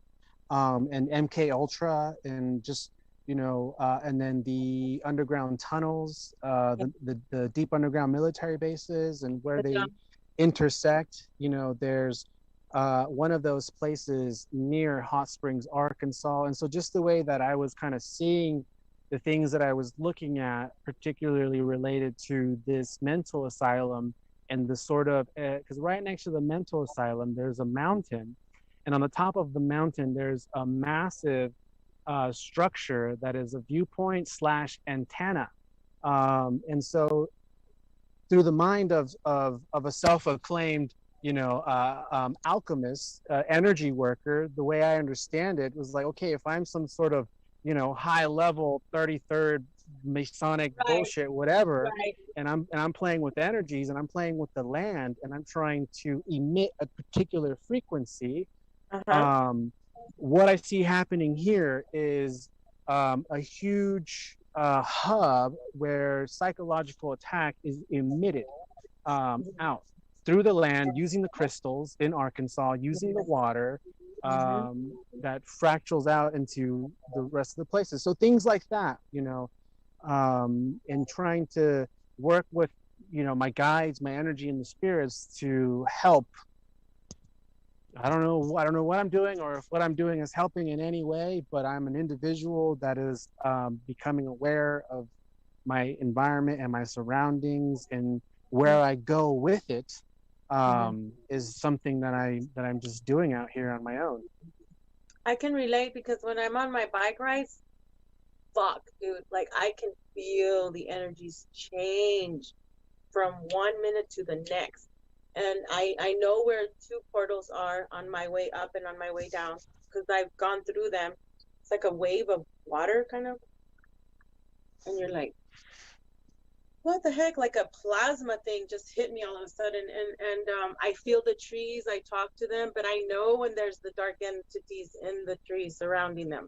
and MK Ultra, and just, you know, and then the underground tunnels, the deep underground military bases, and where But, they intersect. You know, there's one of those places near Hot Springs, Arkansas, and so just the way that I was kind of seeing the things that I was looking at, particularly related to this mental asylum, and the sort of, because right next to the mental asylum there's a mountain, and on the top of the mountain there's a massive structure that is a viewpoint slash antenna, and so through the mind of a self-acclaimed, you know, alchemist, energy worker, the way I understand it was like, okay, if I'm some sort of, you know, high level 33rd Masonic right, bullshit, whatever, right. and I'm playing with energies, and I'm playing with the land, and I'm trying to emit a particular frequency. Uh-huh. What I see happening here is a huge hub where psychological attack is emitted out through the land, using the crystals in Arkansas, using the water Mm-hmm. that fractals out into the rest of the places. So things like that, you know, and trying to work with, you know, my guides, my energy, and the spirits to help. I don't know what I'm doing, or if what I'm doing is helping in any way, but I'm an individual that is becoming aware of my environment and my surroundings, and where I go with it Mm-hmm. is something that I'm just doing out here on my own. I can relate, because when I'm on my bike rides, fuck, dude, like I can feel the energies change from 1 minute to the next. And I know where two portals are on my way up and on my way down, because I've gone through them. It's like a wave of water, kind of. And you're like, what the heck? Like a plasma thing just hit me all of a sudden. And I feel the trees, I talk to them, but I know when there's the dark entities in the trees surrounding them.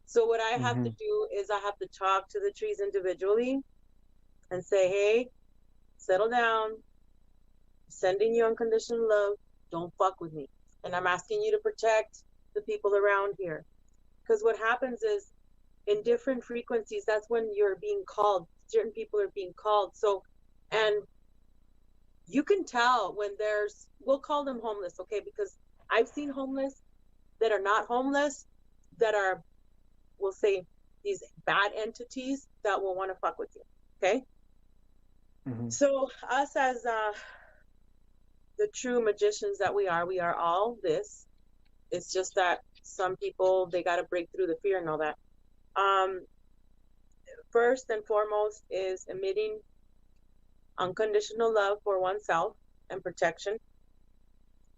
So what I have to Mm-hmm. do is I have to talk to the trees individually and say, hey, settle down, sending you unconditional love, don't fuck with me. And I'm asking you to protect the people around here. Because what happens is, in different frequencies, that's when you're being called. Certain people are being called. So, and you can tell when we'll call them homeless, okay? Because I've seen homeless that are not homeless, that are, we'll say, these bad entities that will want to fuck with you, okay? Mm-hmm. So, us as the true magicians that we are all this. It's just that some people, they got to break through the fear and all that. First and foremost is emitting unconditional love for oneself and protection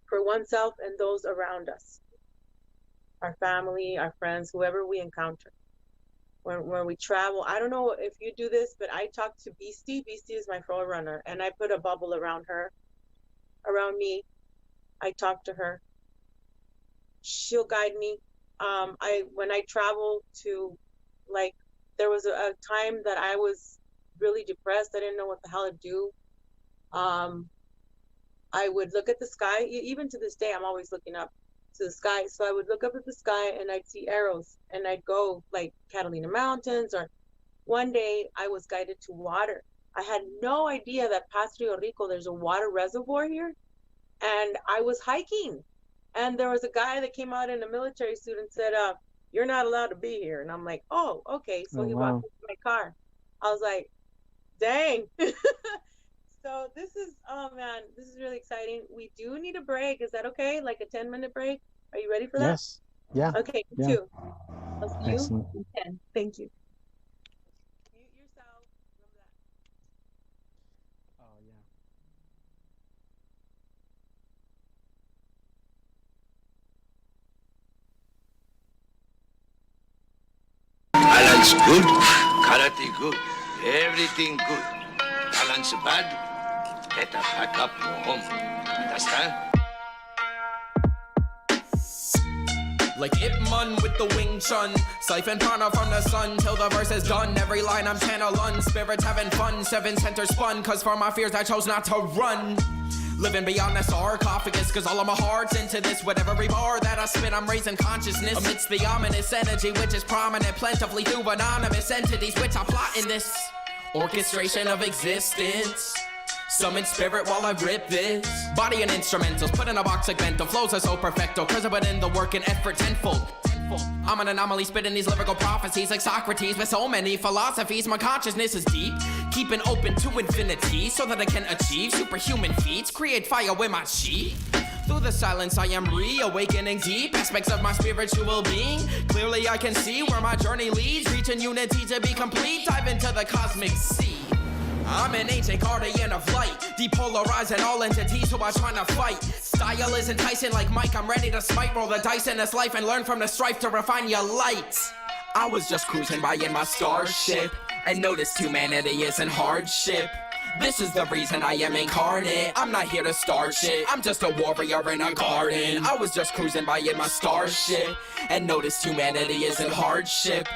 for oneself and those around us, our family, our friends, whoever we encounter. When we travel, I don't know if you do this, but I talk to Beastie. Beastie is my forerunner, and I put a bubble around her, around me. I talk to her. She'll guide me. when I traveled to, like, there was a time that I was really depressed. I didn't know what the hell to do. I would look at the sky. Even to this day, I'm always looking up to the sky. So I would look up at the sky and I'd see arrows, and I'd go like Catalina Mountains. Or one day I was guided to water. I had no idea that past Rio Rico, there's a water reservoir here. And I was hiking, and there was a guy that came out in a military suit and said, "You're not allowed to be here." And I'm like, "Oh, okay." So he walked into my car. I was like, "Dang." So this is, oh man, this is really exciting. We do need a break. Is that okay? Like a 10-minute break? Are you ready for that? Yes. Yeah. Okay, me too. I'll see you in 10. Thank you. Mute yourself. Remember that. Oh yeah. Balance good, karate good, everything good. Balance bad, better pack up, go home. Understand? Like Ip Man with the Wing Chun, siphon prana from the sun till the verse is done. Every line I'm channeling, spirits having fun. 7 centers spun, cause for my fears I chose not to run. Living beyond the sarcophagus, cause all of my heart's into this. With every bar that I spit, I'm raising consciousness amidst the ominous energy which is prominent plentifully through anonymous entities which I plot in this orchestration of existence. Summon spirit while I rip this. Body and instrumentals, put in a box segmental. Flows are so perfecto, cause I put in the work and effort tenfold. I'm an anomaly spitting these lyrical prophecies like Socrates with so many philosophies. My consciousness is deep, keeping open to infinity so that I can achieve superhuman feats. Create fire with my chi. Through the silence I am reawakening deep aspects of my spiritual being. Clearly I can see where my journey leads, reaching unity to be complete. Dive into the cosmic sea. I'm an ancient guardian of light, depolarizing all entities who are trying to fight. Style is enticing like Mike, I'm ready to smite. Roll the dice in this life and learn from the strife to refine your light. I was just cruising by in my starship and noticed humanity is in hardship. This is the reason I am incarnate. I'm not here to start shit, I'm just a warrior in a garden. I was just cruising by in my starship and noticed humanity is in hardship.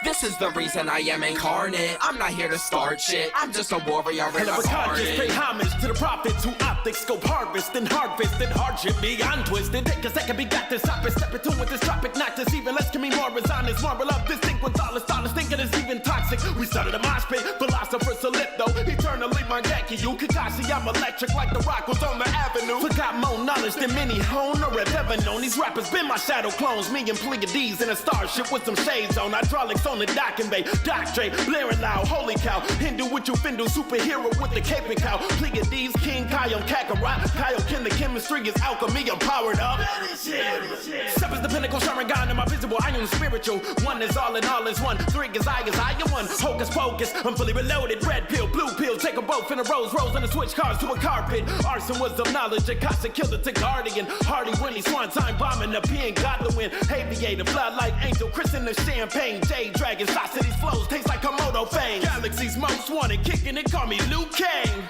This is the reason I am incarnate. I'm not here to start shit, I'm just a warrior in a garden. Pay homage to the prophets who optics scope harvest and hardship beyond twisted. Take a second, be got this topic, step into with this topic, not deceiving. Let's give me more honest, marvel up this thing with thoughtless, thinking it's even toxic. We started a mosh pit, philosophers to lit though, eternally Mangeki, you Kakashi, I'm electric like the rock was on the avenue. Forgot more knowledge than many hone or have ever known. These rappers been my shadow clones, me and Pleiades in a starship with some shades on. Hydraulics on the dock and bay, doctrine, blaring loud, holy cow. Hindu with you Findu, superhero with the cape and cow. Pleiades, King Kaio, Kakarot, Kaioken, the chemistry is alchemy, I'm powered up. Step is the pinnacle, Sharingan, and my visible, I am spiritual. One is all is one, 3 is I am one. Hocus pocus, I'm fully reloaded, red pill, blue pill, take a boat, finna rose, and a switch cars to a carpet. Arson was of knowledge, Akasha killed it to Guardian. Hardy Winnie, Swan time bombing the pen, God the wind. Aviator, fly like angel, Chris in the champagne, J Dragon, sauce these flows, taste like Komodo fame. Galaxy's most wanted, kicking it, call me Liu Kang.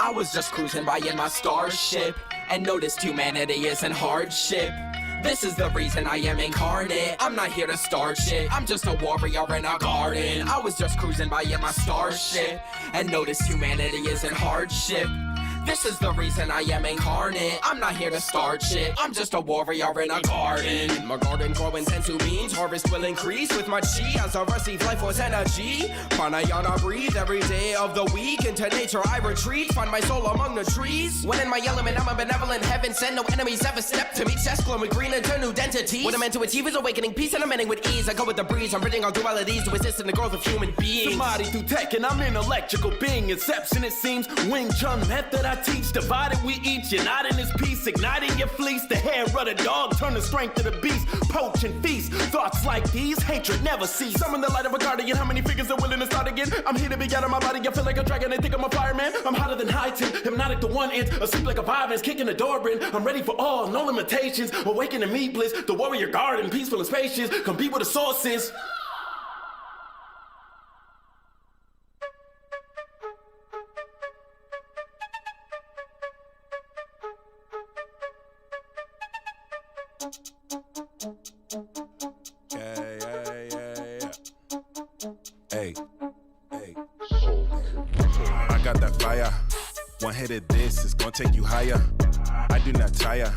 I was just cruising by in my starship and noticed humanity is in hardship. This is the reason I am incarnate. I'm not here to start shit, I'm just a warrior in a garden. I was just cruising by in my starship and noticed humanity is in hardship. This is the reason I am incarnate. I'm not here to start shit, I'm just a warrior in a garden. My garden growing sensu beans, harvest will increase with my chi as I receive life force energy. Pranayana breathe every day of the week. Into nature I retreat, find my soul among the trees. When in my element I'm a benevolent heaven sent. No enemies ever step to me, chest glowing with green and turn new identities. What I'm meant to achieve is awakening peace and I'm ending with ease. I go with the breeze, I'm bridging all dualities to assist in the growth of human beings. Somebody through tech and I'm an electrical being. Inception it seems, Wing Chun method I teach. Divided we each, united in this peace. Igniting your fleece, the hair of the dog, turn the strength of the beast. Poach and feast, thoughts like these, hatred never cease. Summon the light of a guardian, how many figures are willing to start again? I'm here to be out of my body, I feel like a dragon, they think I'm a fireman. I'm hotter than high tip, hypnotic to one inch, asleep like a violence, kicking the door in. I'm ready for all, no limitations, awakening me bliss. The warrior garden, peaceful and spacious, compete with the sources. Yeah. Hey. I got that fire. One hit of this is gonna take you higher. I do not tire.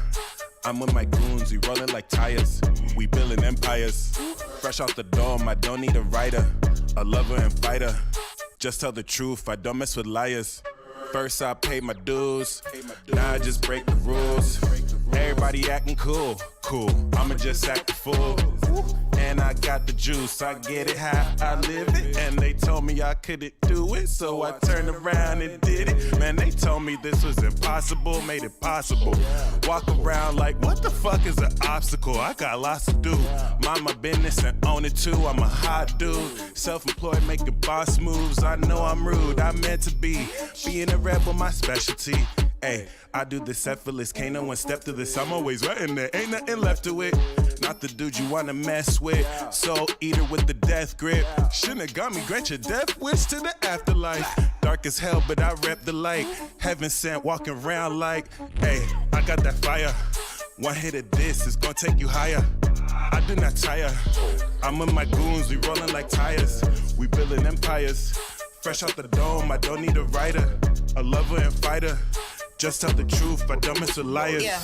I'm with my goons, we rollin' like tires. We building empires. Fresh off the dome, I don't need a writer, a lover and fighter. Just tell the truth, I don't mess with liars. First I pay my dues, now I just break the rules. Everybody acting cool, I'ma just act a fool. And I got the juice, I get it how I live it. And they told me I couldn't do it, so I turned around and did it. Man, they told me this was impossible, made it possible. Walk around like, what the fuck is an obstacle? I got lots to do, mind my business and own it too. I'm a hot dude, self-employed, making boss moves. I know I'm rude, I'm meant to be. Being a rebel, my specialty. Hey, I do this effortless, can't no one step to this. I'm always right in there, ain't nothing left to it. Not the dude you wanna mess with. Soul eater with the death grip. Shouldn't got me, grant your death wish to the afterlife. Dark as hell, but I rep the light. Heaven sent, walking around like, hey, I got that fire. One hit of this is gonna take you higher. I do not tire. I'm with my goons, we rollin' like tires. We building empires. Fresh out the dome, I don't need a writer, a lover and fighter. Just tell the truth, I don't mess with liars. Yeah,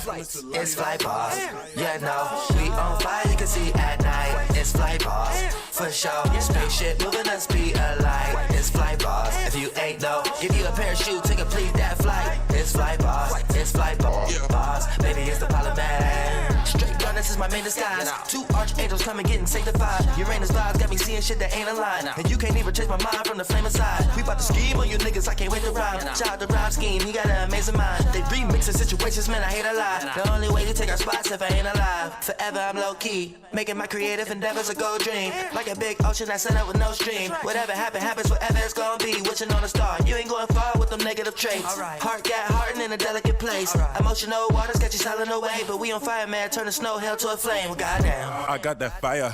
it's flight bars. Yeah, no, we on fire, you can see at night. It's flight bars, for sure. Spaceship moving at speed of light. It's flight bars. If you ain't know, give you a parachute to complete that flight. It's flight bars, it's flight bars. Bars, baby, it's the pilot man. Straight gun, this is my main disguise. Two archangels coming getting sanctified. Uranus vibes got me seeing shit that ain't aligned. And you can't even change my mind from the flame inside. We bout to scheme on you niggas, I can't wait to rhyme. Shout out the rhyme scheme, he got an amazing mind. They remixing situations, man, I hate a lie. The only way to take our spots if I ain't alive. Forever I'm low-key, making my creative endeavors a gold dream. Like a big ocean that's set up with no stream. Whatever happens, whatever it's gonna be. Wishing on a star, you ain't going far with them negative traits. Heart got hardened in a delicate place. Emotional waters got you silent away. But we on fire, man, turn the snow hell to a flame. Goddamn. I got that fire.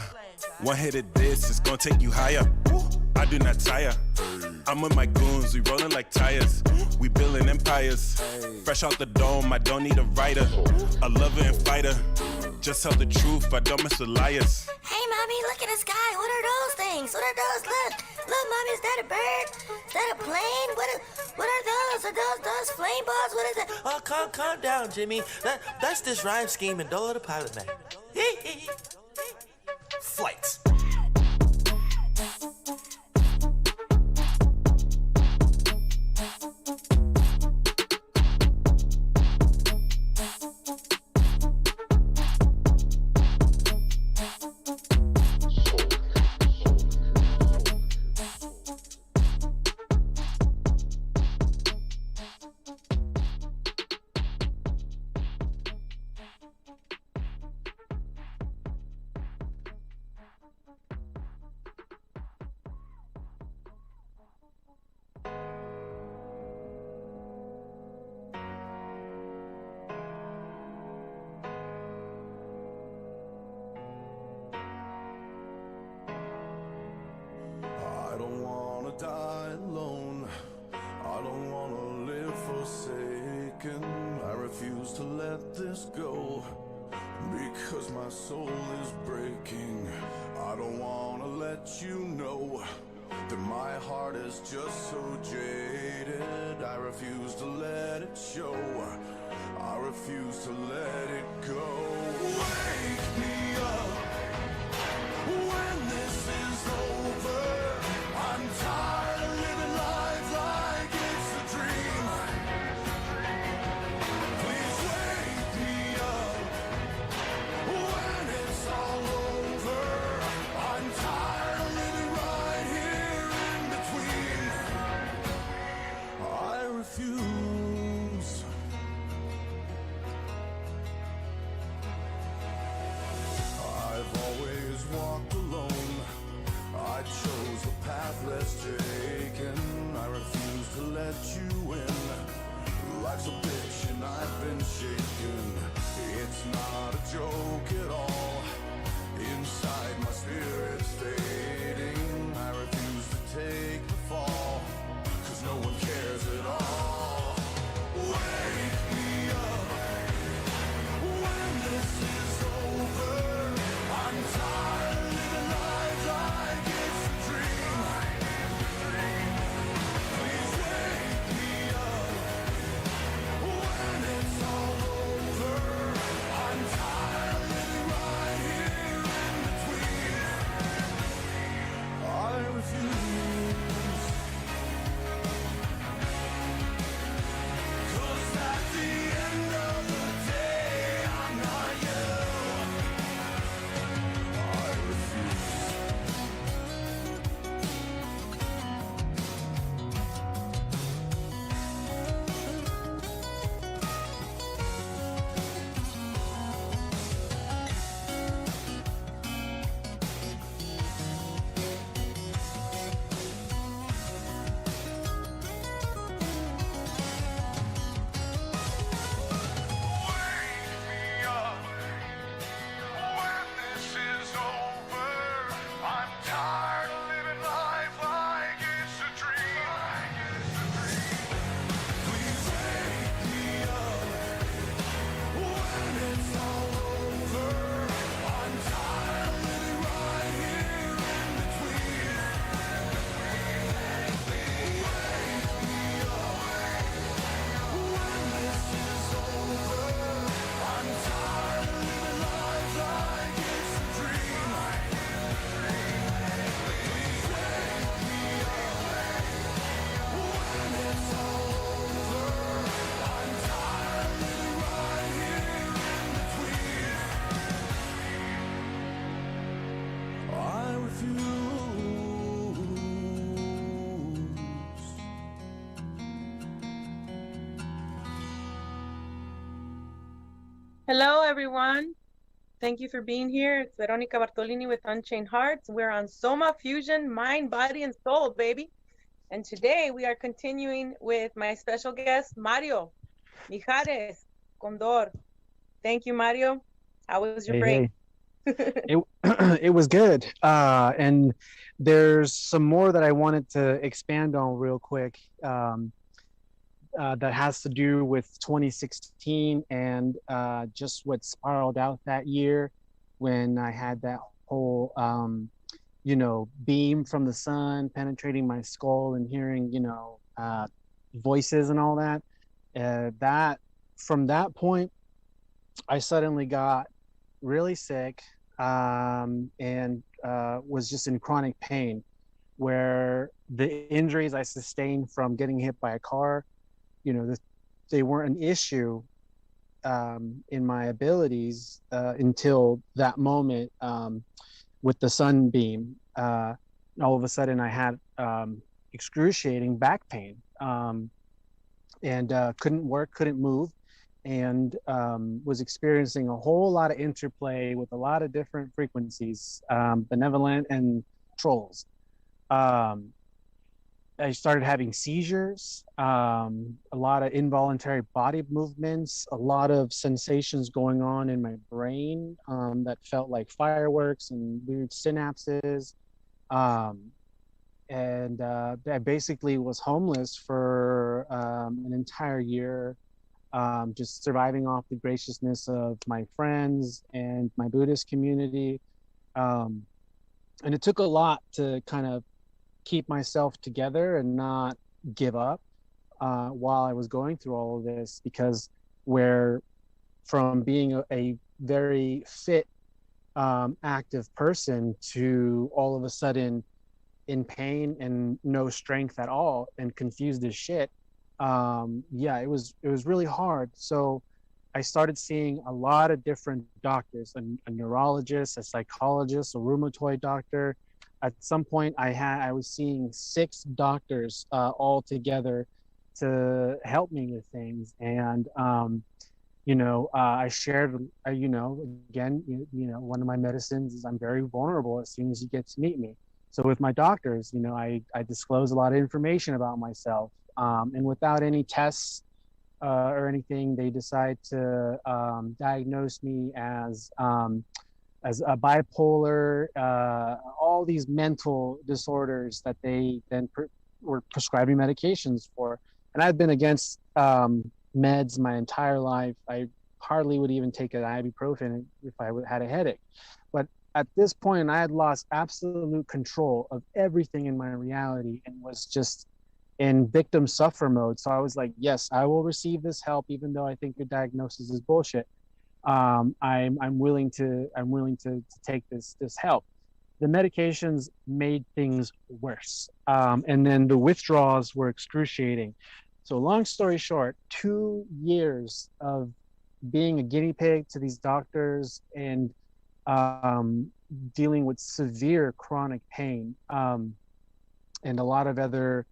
One hit of this is gonna take you higher. I do not tire. I'm with my goons, we rollin' like tires. We building empires. Fresh out the dome, I don't need a writer, a lover and fighter. Just tell the truth, I don't mess with liars. Hey, mommy, look at the sky. What are those things? What are those? Look, mommy, is that a bird? Is that a plane? What are those? Are those flame balls? What is that? Oh, calm down, Jimmy. That's this rhyme scheme and Dolo the Pilot Man. Flights. I don't wanna die alone. I don't wanna live forsaken. I refuse to let this go because my soul is breaking. I don't wanna let you know that my heart is just so jaded. I refuse to let it show. I refuse to let it go. Wake me up when this is over. I'm tired of living life like it's a dream. Please wake me up when it's all over. I'm tired of living right here in between. I refuse. this is over, I'm tired of living life like it's a dream. Please wake me up when it's all over. I'm tired of living right here in between. Wake me up when this is over. I'm tired of living life like it's a dream. Please wake me up when it's all over. I'm tired of living right here in between. I refuse. Hello, everyone. Thank you for being here. It's Veronica Bartolini with Unchained Hearts. We're on Soma Fusion, Mind, Body, and Soul, baby. And today we are continuing with my special guest, Mario Mijares Condor. Thank you, Mario. How was your break? It it was good. And there's some more that I wanted to expand on real quick. That has to do with 2016 and just what spiraled out that year when I had that whole, beam from the sun penetrating my skull and hearing, voices and all that. That from that point, I suddenly got really sick and was just in chronic pain, where the injuries I sustained from getting hit by a car, they weren't an issue in my abilities until that moment with the sunbeam. All of a sudden I had excruciating back pain and couldn't work, couldn't move, and was experiencing a whole lot of interplay with a lot of different frequencies, benevolent and trolls. I started having seizures, a lot of involuntary body movements, a lot of sensations going on in my brain that felt like fireworks and weird synapses. And I basically was homeless for an entire year, just surviving off the graciousness of my friends and my Buddhist community. And it took a lot to kind of keep myself together and not give up while I was going through all of this, because where from being a very fit, active person to all of a sudden in pain and no strength at all and confused as shit. It was really hard. So I started seeing a lot of different doctors, a neurologist, a psychologist, a rheumatoid doctor. At some point I was seeing 6 doctors all together to help me with things. And I shared, again, one of my medicines is I'm very vulnerable as soon as you get to meet me. So with my doctors, I disclose a lot of information about myself, and without any tests or anything, they decide to diagnose me as a bipolar, all these mental disorders that they then were prescribing medications for. And I've been against meds my entire life. I hardly would even take an ibuprofen if I had a headache. But at this point, I had lost absolute control of everything in my reality and was just in victim suffer mode. So I was like, yes, I will receive this help, even though I think your diagnosis is bullshit. I'm willing to take this help. The medications made things worse, and then the withdrawals were excruciating. So long story short, 2 years of being a guinea pig to these doctors and dealing with severe chronic pain, and a lot of other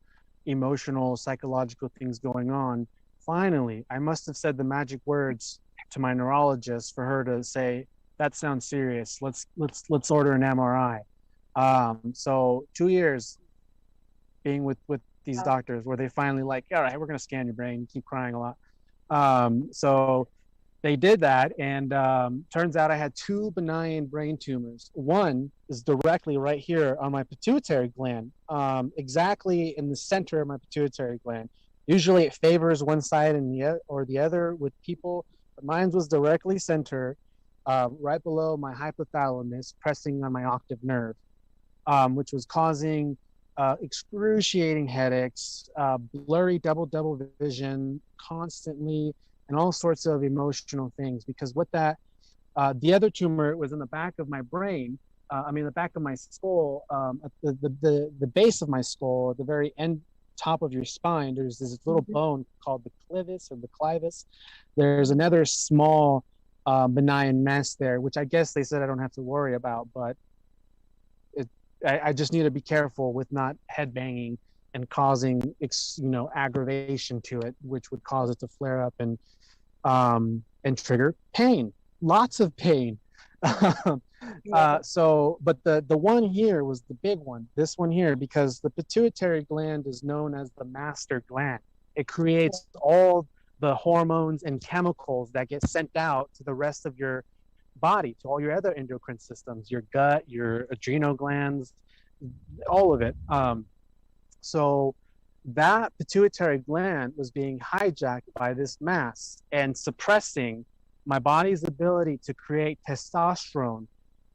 emotional, psychological things going on. Finally, I must have said the magic words to my neurologist for her to say, that sounds serious. Let's order an MRI. So 2 years being with these doctors where they finally like, all right, we're going to scan your brain, you keep crying a lot. So they did that, and turns out I had 2 benign brain tumors. One is directly right here on my pituitary gland, exactly in the center of my pituitary gland. Usually it favors one side and the other with people, but mine was directly center, right below my hypothalamus, pressing on my octave nerve, which was causing excruciating headaches, blurry double vision constantly, and all sorts of emotional things. Because what that, the other tumor was in the back of my brain. The back of my skull, at the base of my skull, at the very end top of your spine. There's this little bone called the clivus or the clivus. There's another small benign mass there, which I guess they said I don't have to worry about, but I just need to be careful with not headbanging and causing, aggravation to it, which would cause it to flare up and trigger pain, lots of pain. But the one here was the big one, this one here, because the pituitary gland is known as the master gland. It creates all the hormones and chemicals that get sent out to the rest of your body, to all your other endocrine systems, your gut, your adrenal glands, all of it. So that pituitary gland was being hijacked by this mass and suppressing my body's ability to create testosterone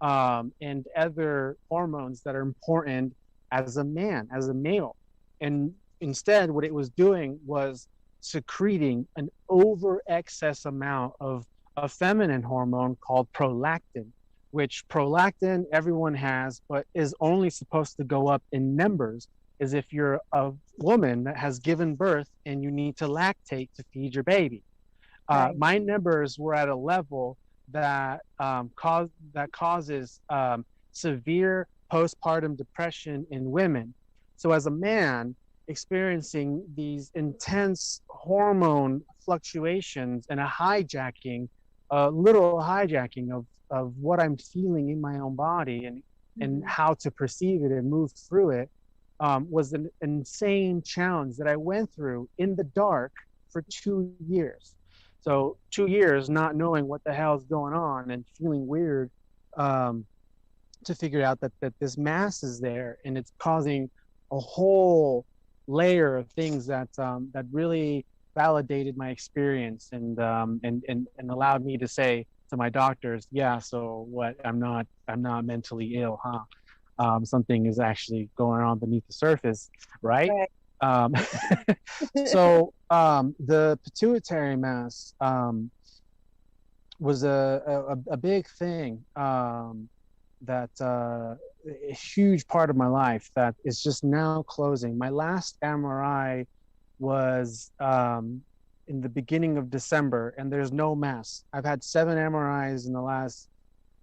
and other hormones that are important as a man, as a male. And instead, what it was doing was secreting an over excess amount of a feminine hormone called prolactin, which prolactin everyone has, but is only supposed to go up in numbers as if you're a woman that has given birth and you need to lactate to feed your baby. My numbers were at a level that causes severe postpartum depression in women. So as a man experiencing these intense hormone fluctuations and a literal hijacking of what I'm feeling in my own body and how to perceive it and move through it, was an insane challenge that I went through in the dark for 2 years. So 2 years not knowing what the hell is going on and feeling weird, to figure out that this mass is there and it's causing a whole layer of things that really validated my experience and allowed me to say to my doctors, yeah, so what, I'm not mentally ill, huh? Something is actually going on beneath the surface, right? So the pituitary mass was a big thing, that a huge part of my life that is just now closing. My last MRI was in the beginning of December, and there's no mass. I've had 7 MRIs in the last,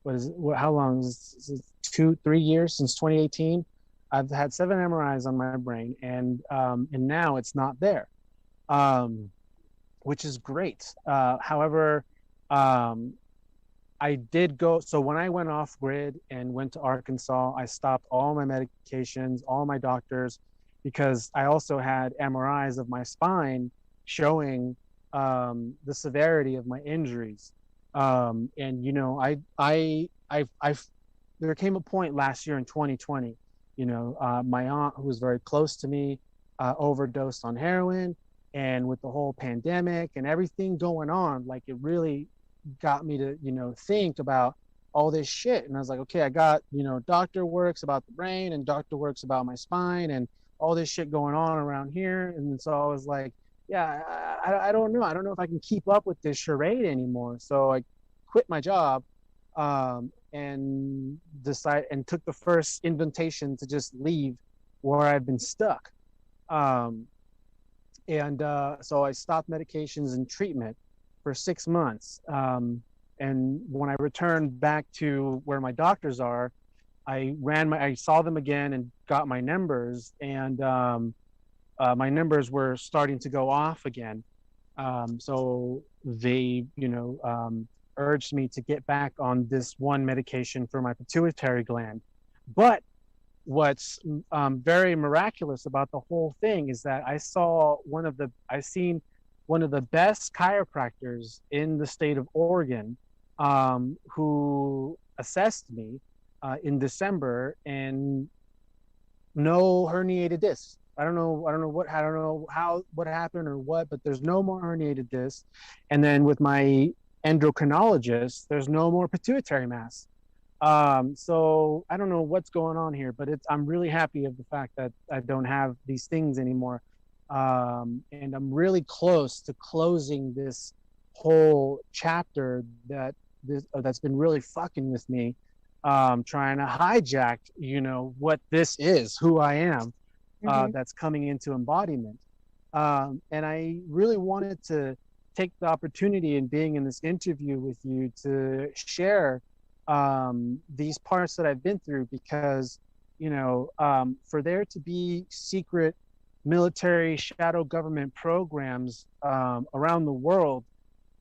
how long is it, 2-3 years, since 2018. I've had 7 MRIs on my brain, and now it's not there, which is great. However, I did go, so when I went off grid and went to Arkansas, I stopped all my medications, all my doctors, because I also had MRIs of my spine showing the severity of my injuries. And there came a point last year in 2020, my aunt, who was very close to me, overdosed on heroin, and with the whole pandemic and everything going on, like, it really got me to think about all this shit. And I was like, okay, I got doctor works about the brain and doctor works about my spine and all this shit going on around here. And so I was like, yeah, I don't know if I can keep up with this charade anymore. So I quit my job, and took the first invitation to just leave where I've been stuck. So I stopped medications and treatment for 6 months. And when I returned back to where my doctors are, I saw them again and got my numbers, and my numbers were starting to go off again. So they, urged me to get back on this one medication for my pituitary gland. But what's very miraculous about the whole thing is that I seen one of the best chiropractors in the state of Oregon, who assessed me in December, and no herniated discs. I don't know what happened or what, but there's no more herniated discs. And then with my endocrinologist, there's no more pituitary mass. So I don't know what's going on here, but I'm really happy of the fact that I don't have these things anymore. And I'm really close to closing this whole chapter that's been really fucking with me, trying to hijack, what this is, who I am, that's coming into embodiment. And I really wanted to take the opportunity in being in this interview with you to share these parts that I've been through, because, for there to be secret military shadow government programs around the world,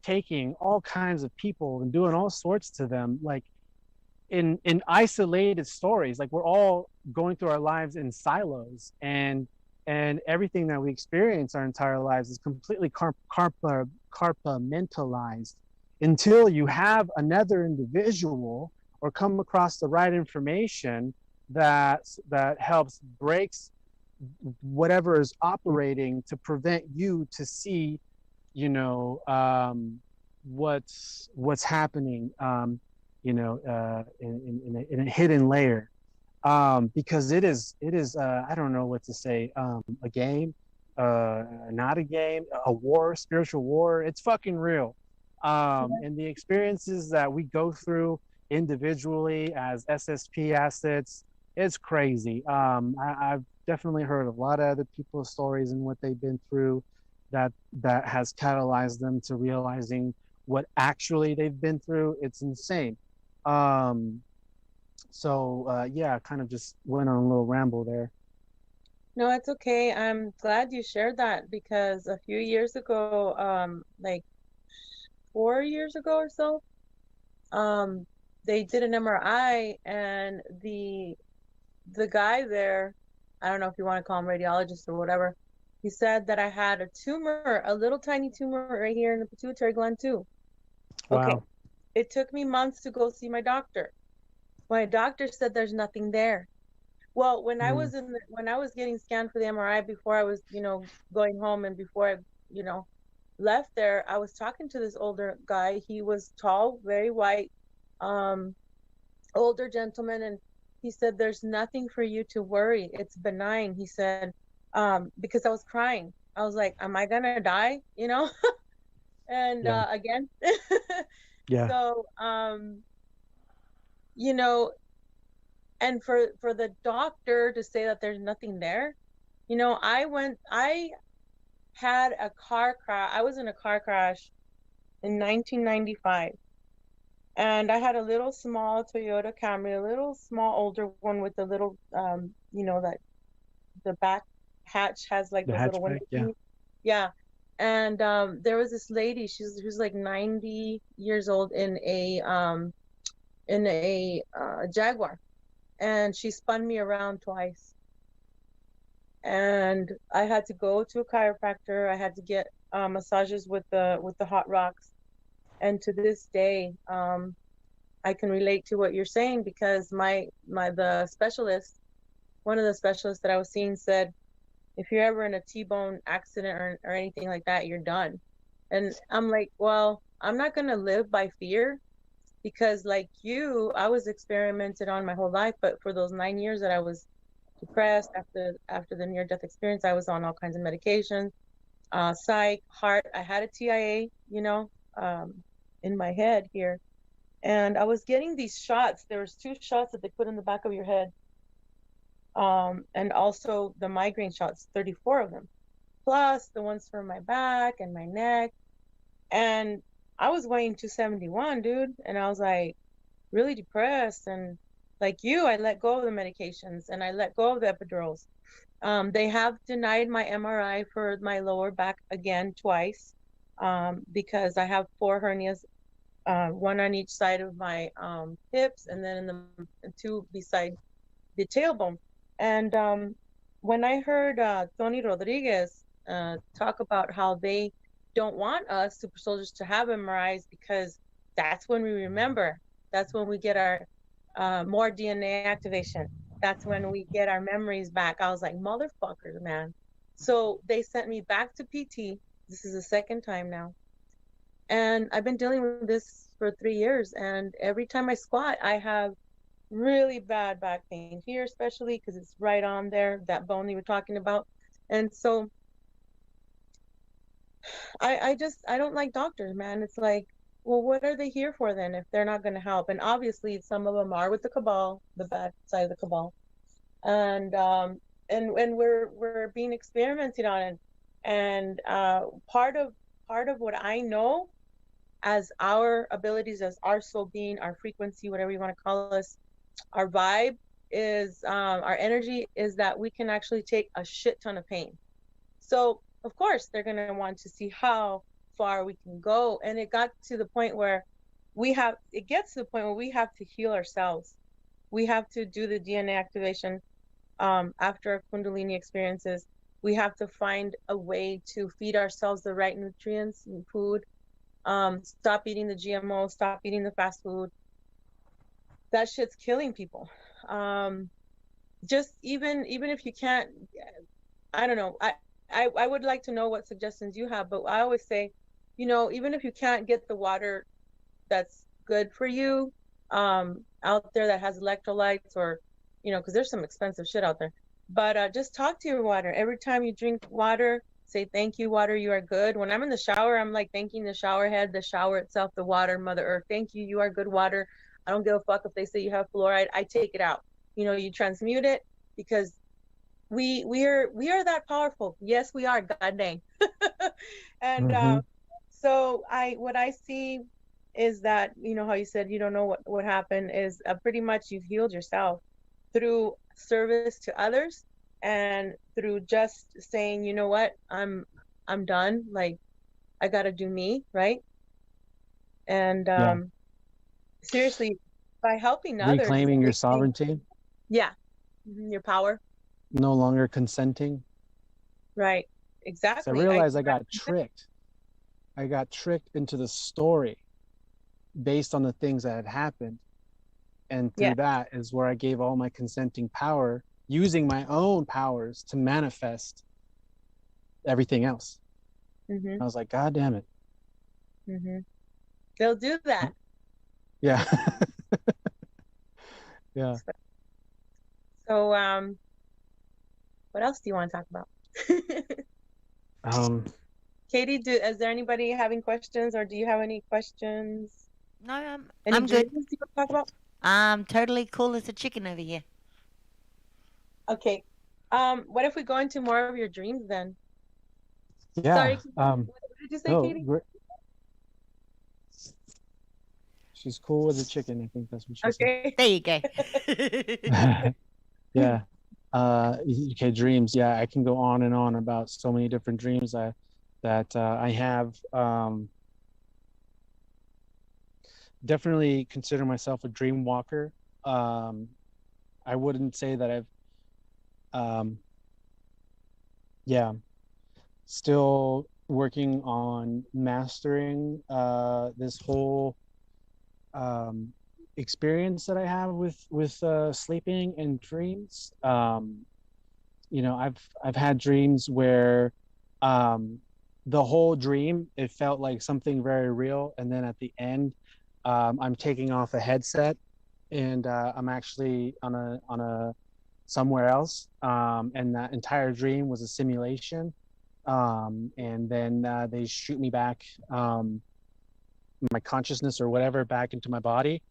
taking all kinds of people and doing all sorts to them, like in isolated stories, like we're all going through our lives in silos, and everything that we experience our entire lives is completely compartmentalized until you have another individual or come across the right information that helps breaks whatever is operating to prevent you to see, what's happening, in a hidden layer, because it is I don't know what to say, a game, not a game, a war, spiritual war. It's fucking real. And the experiences that we go through individually as SSP assets, it's crazy. I've definitely heard a lot of other people's stories and what they've been through that has catalyzed them to realizing what actually they've been through. It's insane. Yeah, I kind of just went on a little ramble there. No, it's okay. I'm glad you shared that, because a few years ago, like 4 years ago or so, they did an MRI, and the guy there, I don't know if you want to call him radiologist or whatever, he said that I had a tumor, a little tiny tumor right here in the pituitary gland too. Wow. Okay. It took me months to go see my doctor. My doctor said there's nothing there. Well, when I was when I was getting scanned for the MRI before I was, going home, and before I, left there, I was talking to this older guy. He was tall, very white, older gentleman, and he said, "There's nothing for you to worry. It's benign." He said, because I was crying. I was like, "Am I gonna die?" And again. Yeah. So, and for the doctor to say that there's nothing there, I had a car crash. I was in a car crash in 1995, and I had a little small Toyota Camry, a little small older one with a little, that the back hatch has like The those little hatchback, windows. Yeah. And there was this lady. She was like 90 years old in a Jaguar, and she spun me around twice. And I had to go to a chiropractor. I had to get massages with the hot rocks. And to this day, I can relate to what you're saying, because the specialist, one of the specialists that I was seeing, said, if you're ever in a T-bone accident or anything like that, you're done. And I'm like, well, I'm not gonna live by fear, because like you, I was experimented on my whole life. But for those 9 years that I was depressed after the near-death experience, I was on all kinds of medications, psych, heart. I had a TIA, in my head here, and I was getting these shots. There was 2 shots that they put in the back of your head, and also the migraine shots, 34 of them, plus the ones for my back and my neck. And I was weighing 271, dude, and I was like really depressed. And like you, I let go of the medications, and I let go of the epidurals. They have denied my MRI for my lower back again twice, because I have 4 hernias, one on each side of my hips, and then in the 2 beside the tailbone. And when I heard Tony Rodriguez talk about how they don't want us super soldiers to have MRIs because that's when we remember. That's when we get our more DNA activation. That's when we get our memories back. I was like, motherfuckers, man. So they sent me back to PT. This is the second time now. And I've been dealing with this for 3 years. And every time I squat, I have really bad back pain here, especially because it's right on there, that bone you were talking about. And so I don't like doctors, man. It's like, well, what are they here for then if they're not going to help? And obviously, some of them are with the cabal, the bad side of the cabal, and we're being experimented on, and part of what I know as our abilities, as our soul being, our frequency, whatever you want to call us, our vibe is our energy is that we can actually take a shit ton of pain. So of course they're going to want to see how far we can go. And it got to the point where it gets to the point where we have to heal ourselves. We have to do the DNA activation after our Kundalini experiences. We have to find a way to feed ourselves the right nutrients and food. Stop eating the GMO, stop eating the fast food. That shit's killing people. Just even if you can't, I don't know. I would like to know what suggestions you have, but I always say, even if you can't get the water that's good for you out there that has electrolytes, or because there's some expensive shit out there, but just talk to your water. Every time you drink water, say thank you, water, you are good. When I'm in the shower, I'm like thanking the shower head, the shower itself, the water, Mother Earth. Thank you, you are good water. I don't give a fuck if they say you have fluoride. I take it out. You transmute it, because we are that powerful. Yes, we are. God dang. And so what I see is that, how you said you don't know what happened, is pretty much you've healed yourself through service to others, and through just saying, you know what, I'm done. Like, I gotta do me, right? And seriously, by helping others, reclaiming your sovereignty. Yeah. Your power. No longer consenting. Right. Exactly. So I realized I got tricked. I got tricked into the story based on the things that had happened. And through that is where I gave all my consenting power, using my own powers to manifest everything else. I was like, God damn it. They'll do that. Yeah. Yeah. So, what else do you want to talk about? Katie, is there anybody having questions, or do you have any questions? No, I'm dreams good. you want to talk about? I'm totally cool as a chicken over here. Okay. What if we go into more of your dreams then? Yeah. Sorry. What did you say, Katie? She's cool with a chicken. I think that's what she said. There you go. Yeah. Okay, dreams. Yeah, I can go on and on about so many different dreams that I have. Definitely consider myself a dream walker. I wouldn't say that I've still working on mastering this whole experience that I have with sleeping and dreams. I've had dreams where the whole dream, it felt like something very real, and then at the end I'm taking off a headset and I'm actually on a somewhere else, and that entire dream was a simulation, and then they shoot me back, my consciousness or whatever, back into my body,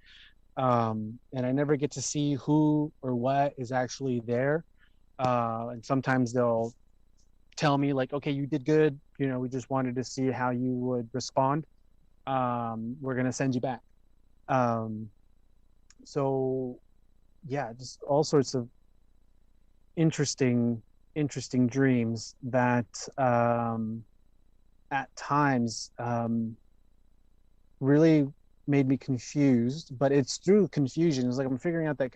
and I never get to see who or what is actually there, and sometimes they'll tell me like, okay, you did good, we just wanted to see how you would respond, we're gonna send you back. So yeah, just all sorts of interesting dreams that at times really made me confused, but it's through confusion. It's like I'm figuring out that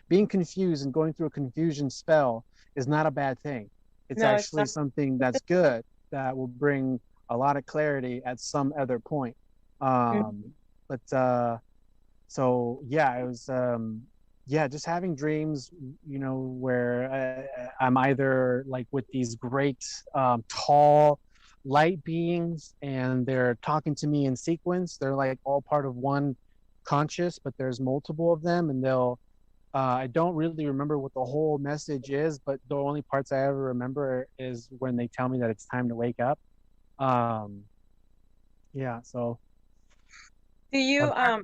being confused and going through a confusion spell is not a bad thing. It's actually something that's good, that will bring a lot of clarity at some other point. But so yeah, it was yeah, just having dreams, you know, where I'm either like with these great tall light beings, and they're talking to me in sequence. They're like all part of one conscious, but there's multiple of them, and they'll I don't really remember what the whole message is, but the only parts I ever remember is when they tell me that it's time to wake up. Um, yeah, so Do you oh,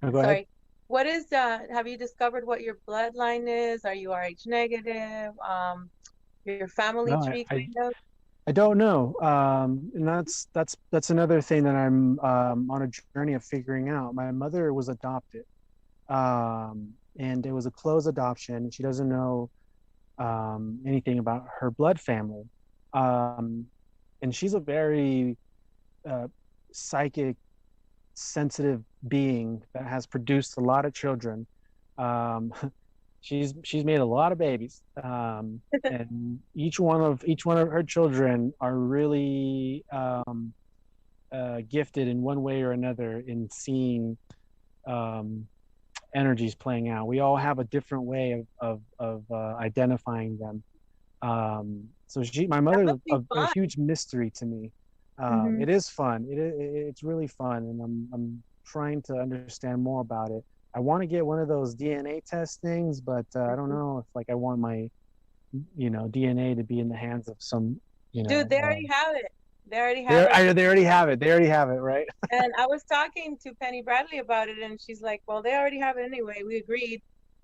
go ahead. sorry. What is have you discovered what your bloodline is? Are you Rh negative? Your family No, tree kind of? I don't know. And that's another thing that I'm on a journey of figuring out. My mother was adopted, and it was a closed adoption, and she doesn't know anything about her blood family. Um, and she's a very psychic, sensitive being that has produced a lot of children. Um, she's made a lot of babies, and each one of her children are really gifted in one way or another in seeing um, energies playing out. We all have a different way of identifying them. So my That mother's must be a fun. huge mystery to me. Hmm. It is fun. It's really fun, and I'm trying to understand more about it. I want to get one of those DNA test things, but I don't know if like I want my DNA to be in the hands of some Dude, they already have it. They already they have it. they already have it. They already have it, right? And I was talking to Penny Bradley about it, and she's like, "Well, they already have it anyway. We agreed."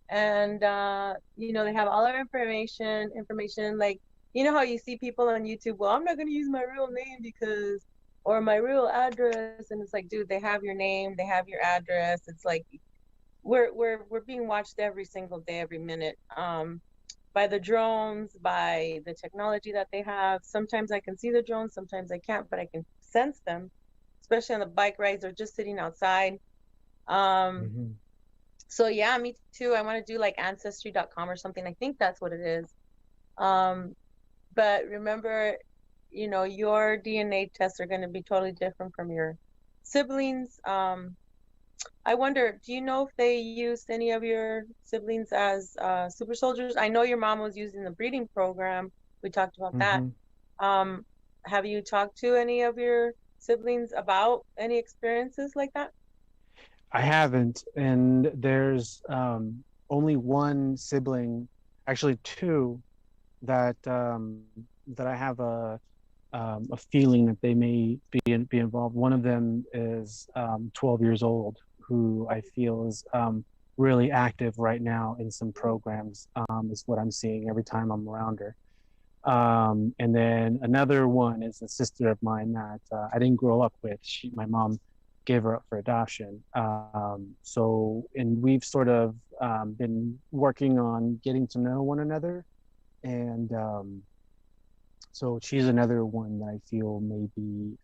And they have all our information like, how you see people on YouTube, well, I'm not going to use my real name because, or my real address, and it's like, dude, they have your name, they have your address. It's like we're being watched every single day, every minute, by the drones, by the technology that they have. Sometimes I can see the drones, sometimes I can't, but I can sense them, especially on the bike rides or just sitting outside. Mhm. So yeah, me too. I want to do like ancestry.com or something. I think that's what it is. Um, but remember, your DNA tests are going to be totally different from your siblings. I wonder, do you know if they used any of your siblings as super soldiers? I know your mom was using the breeding program. We talked about that. Mhm. Um, have you talked to any of your siblings about any experiences like that? I haven't, and there's only one sibling, actually two, that I have a feeling that they may be involved. One of them is 12 years old, who I feel is really active right now in some programs. Is what I'm seeing every time I'm around her. And then another one is a sister of mine that I didn't grow up with. My mom gave her up for adoption. And we've sort of been working on getting to know one another. And so she's another one that I feel may be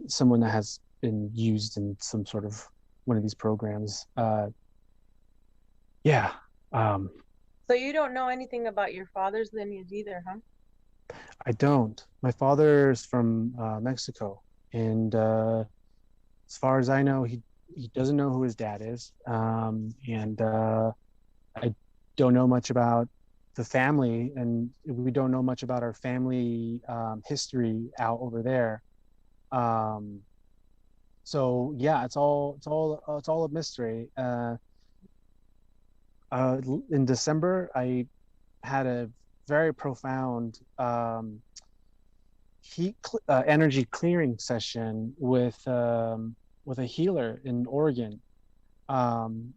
someone that has been used in some sort of one of these programs. Yeah. Um, So you don't know anything about your father's lineage either, huh? I don't. My father's from Mexico, and as far as I know, he doesn't know who his dad is, and I don't know much about the family, and we don't know much about our family history out over there. Um, so yeah, it's all a mystery. In December, I had a very profound energy clearing session with a healer in Oregon, and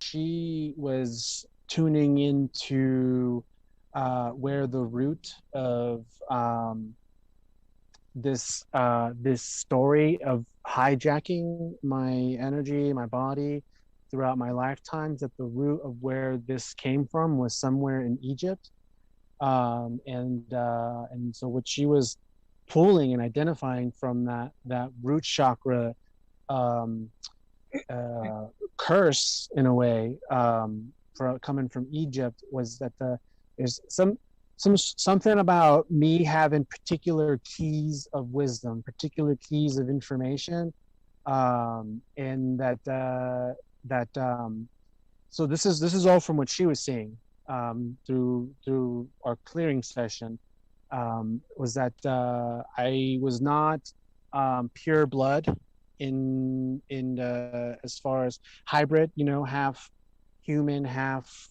she was tuning into where the root of this story of hijacking my energy, my body throughout my lifetimes, that the root of where this came from was somewhere in Egypt. And so what she was pulling and identifying from that root chakra um, curse, in a way, coming from Egypt, was that there's something about me having particular keys of wisdom, particular keys of information, and so this is all from what she was seeing through our clearing session. Was that I was not pure blood in as far as hybrid, half human, half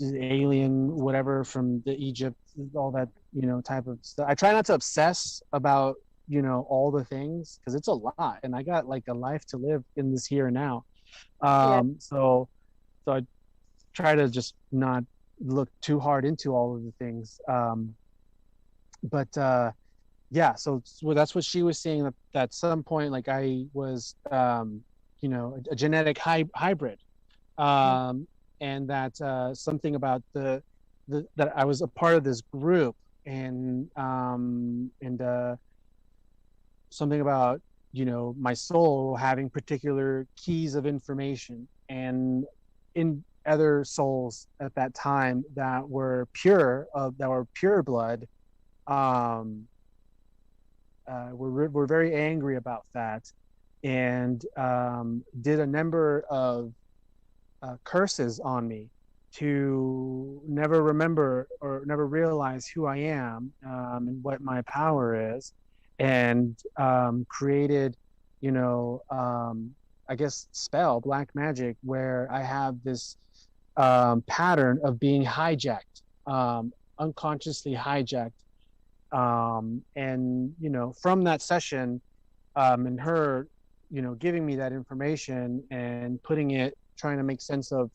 alien, whatever, from the Egypt, all that, type of stuff. I try not to obsess about, all the things, because it's a lot, and I got like a life to live in this here and now. So I try to just not look too hard into all of the things. But so that's what she was saying, that at some point, like, I was, a genetic hybrid. And that something about that I was a part of this group, and something about, my soul having particular keys of information, and in other souls at that time that were pure blood, were very angry about that, and did a number of curses on me to never remember or never realize who I am, and what my power is, and created, I guess, black magic, where I have this pattern of being hijacked, unconsciously hijacked, and from that session, and her, giving me that information and trying to make sense of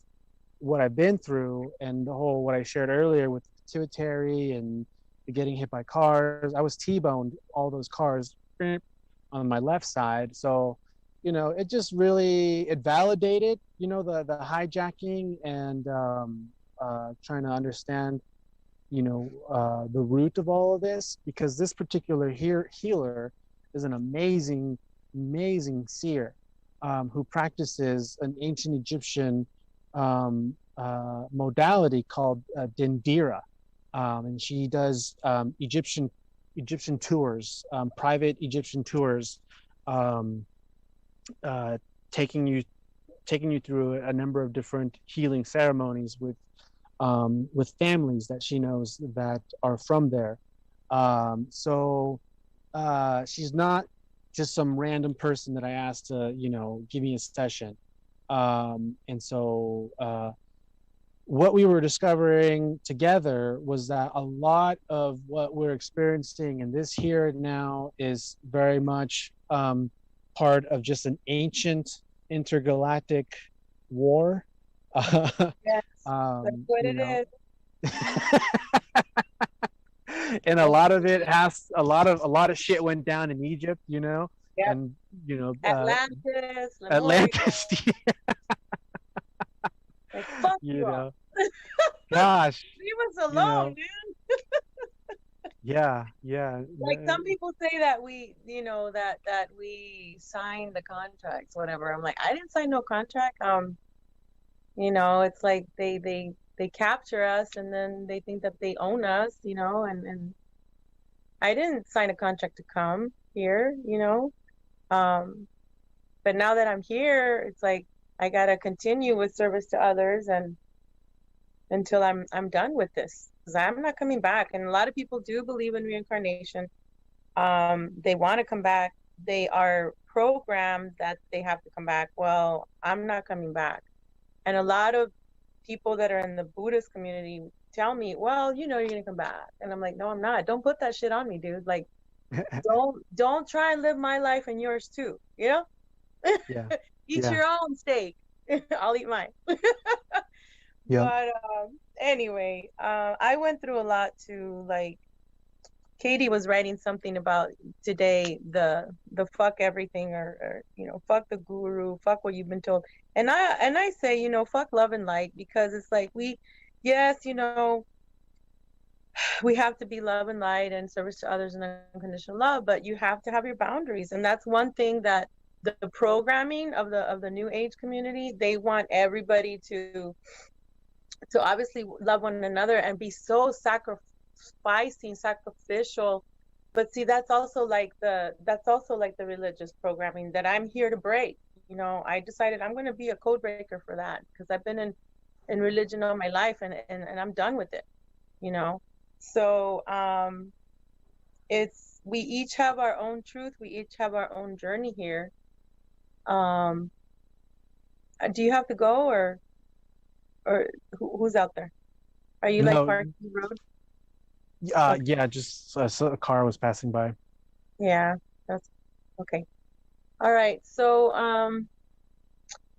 what I've been through, and the whole, what I shared earlier with the pituitary and the getting hit by cars. I was T-boned all those cars on my left side. So, it just really, it validated, the hijacking, and trying to understand, the root of all of this, because this particular healer is an amazing seer, who practices an ancient Egyptian modality called Dindira, and she does Egyptian tours, private Egyptian tours, taking you through a number of different healing ceremonies with families that she knows that are from there. So she's not just some random person that I asked to, give me a session. And so what we were discovering together was that a lot of what we're experiencing in this here and now is very much part of just an ancient intergalactic war. Yes, that's what it is. And a lot of it has a lot of shit went down in Egypt, and Atlantis, Atlantis. Like, fuck you know. Gosh. Leave us alone, man. Yeah. Like, some people say that we, that we signed the contracts, whatever. I'm like, I didn't sign no contract. It's like they capture us, and then they think that they own us, and I didn't sign a contract to come here, but now that I'm here, it's like I gotta continue with service to others, and until I'm done with this, because I'm not coming back. And a lot of people do believe in reincarnation. They want to come back. They are programmed that they have to come back. Well, I'm not coming back. And a lot of people that are in the Buddhist community tell me, well, you're gonna come back. And I'm like, no, I'm not. Don't put that shit on me, dude. Like, don't try and live my life and yours too. Yeah. Eat your own steak. I'll eat mine. But anyway, I went through a lot too. Like, Katie was writing something about today, the fuck everything, or fuck the guru, fuck what you've been told. And I say, fuck love and light, because it's like we have to be love and light and service to others and unconditional love, but you have to have your boundaries. And that's one thing that the programming of the new age community, they want everybody to to obviously love one another and be so sacrificial. But see, that's also like the religious programming that I'm here to break. You know, I decided I'm going to be a code breaker for that, because I've been in religion all my life, and I'm done with it, you know. So it's, we each have our own truth, we each have our own journey here. Do you have to go, or who's out there? Are you like No, parking the road? Okay. yeah, just so a car was passing by. Yeah, that's okay. All right. So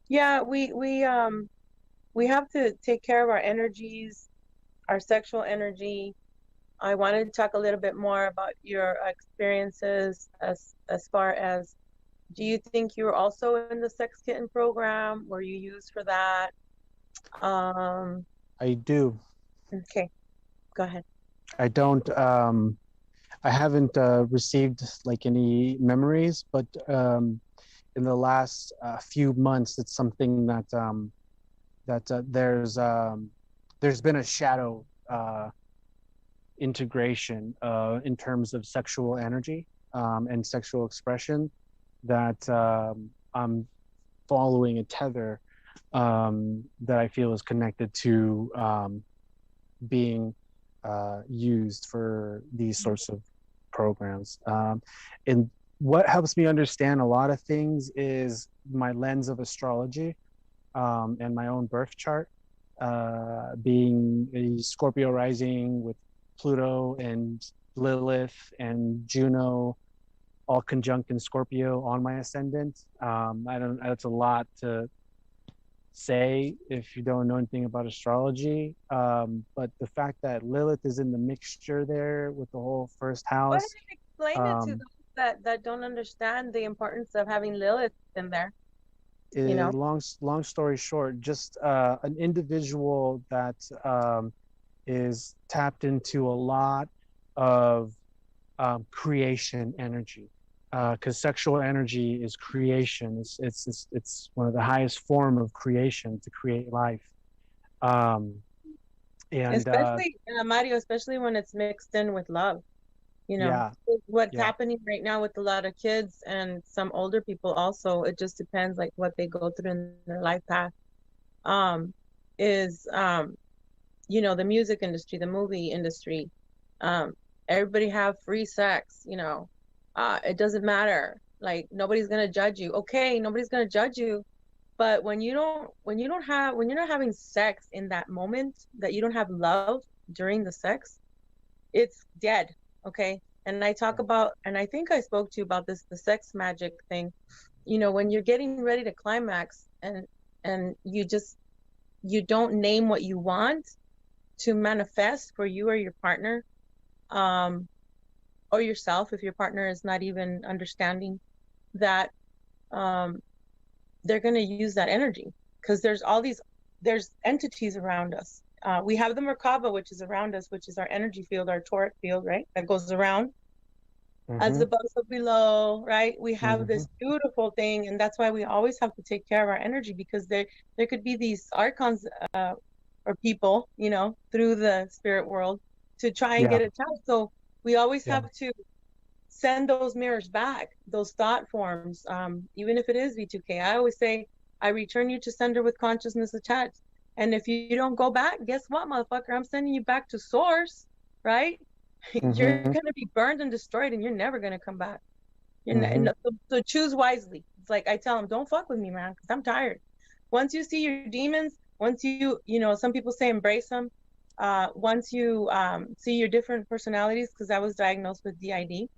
yeah, we have to take care of our energies, our sexual energy. I wanted to talk a little bit more about your experiences as far as, do you think you were also in the sex kitten program? Were you used for that? I do. Okay, go ahead. I don't. I haven't received like any memories, but in the last few months, it's something that there's been a shadow integration in terms of sexual energy and sexual expression, that I'm following a tether that I feel is connected to being used for these sorts of programs. And what helps me understand a lot of things is my lens of astrology and my own birth chart, being a Scorpio rising with Pluto and Lilith and Juno all conjunct in Scorpio on my ascendant. I don't, that's a lot to say if you don't know anything about astrology. But the fact that Lilith is in the mixture there with the whole first Go ahead house. and explain it to those that don't understand the importance of having Lilith in there. You know, Long story short, just an individual that is tapped into a lot of creation energy, because sexual energy is creation. It's one of the highest form of creation, to create life. And especially Mario, especially when it's mixed in with love. You know, yeah, what's yeah, happening right now with a lot of kids and some older people also, it just depends like what they go through in their life path. Is you know, the music industry, the movie industry, everybody have free sex, you know. It doesn't matter, like nobody's gonna judge you. Okay, nobody's gonna judge you, but when you're not having sex in that moment, that you don't have love during the sex, it's dead. Okay. And I talk about, and I think I spoke to you about this, the sex magic thing. You know, when you're getting ready to climax, and you don't name what you want to manifest for you or your partner, or yourself, if your partner is not even understanding that, they're going to use that energy, because there's entities around us. We have the Merkaba, which is around us, which is our energy field, our toric field, right? That goes around as above, so below, right? We have this beautiful thing, and that's why we always have to take care of our energy, because there could be these archons or people, you know, through the spirit world to try and yeah, get attached. So we always yeah, have to send those mirrors back, those thought forms, even if it is V2K. I always say, I return you to sender with consciousness attached. And if you don't go back, guess what, motherfucker? I'm sending you back to source, right? You're going to be burned and destroyed, and you're never going to come back. So choose wisely. It's like I tell them, don't fuck with me, man, because I'm tired. Once you see your demons, once you know, some people say embrace them. Once you see your different personalities, because I was diagnosed with DID,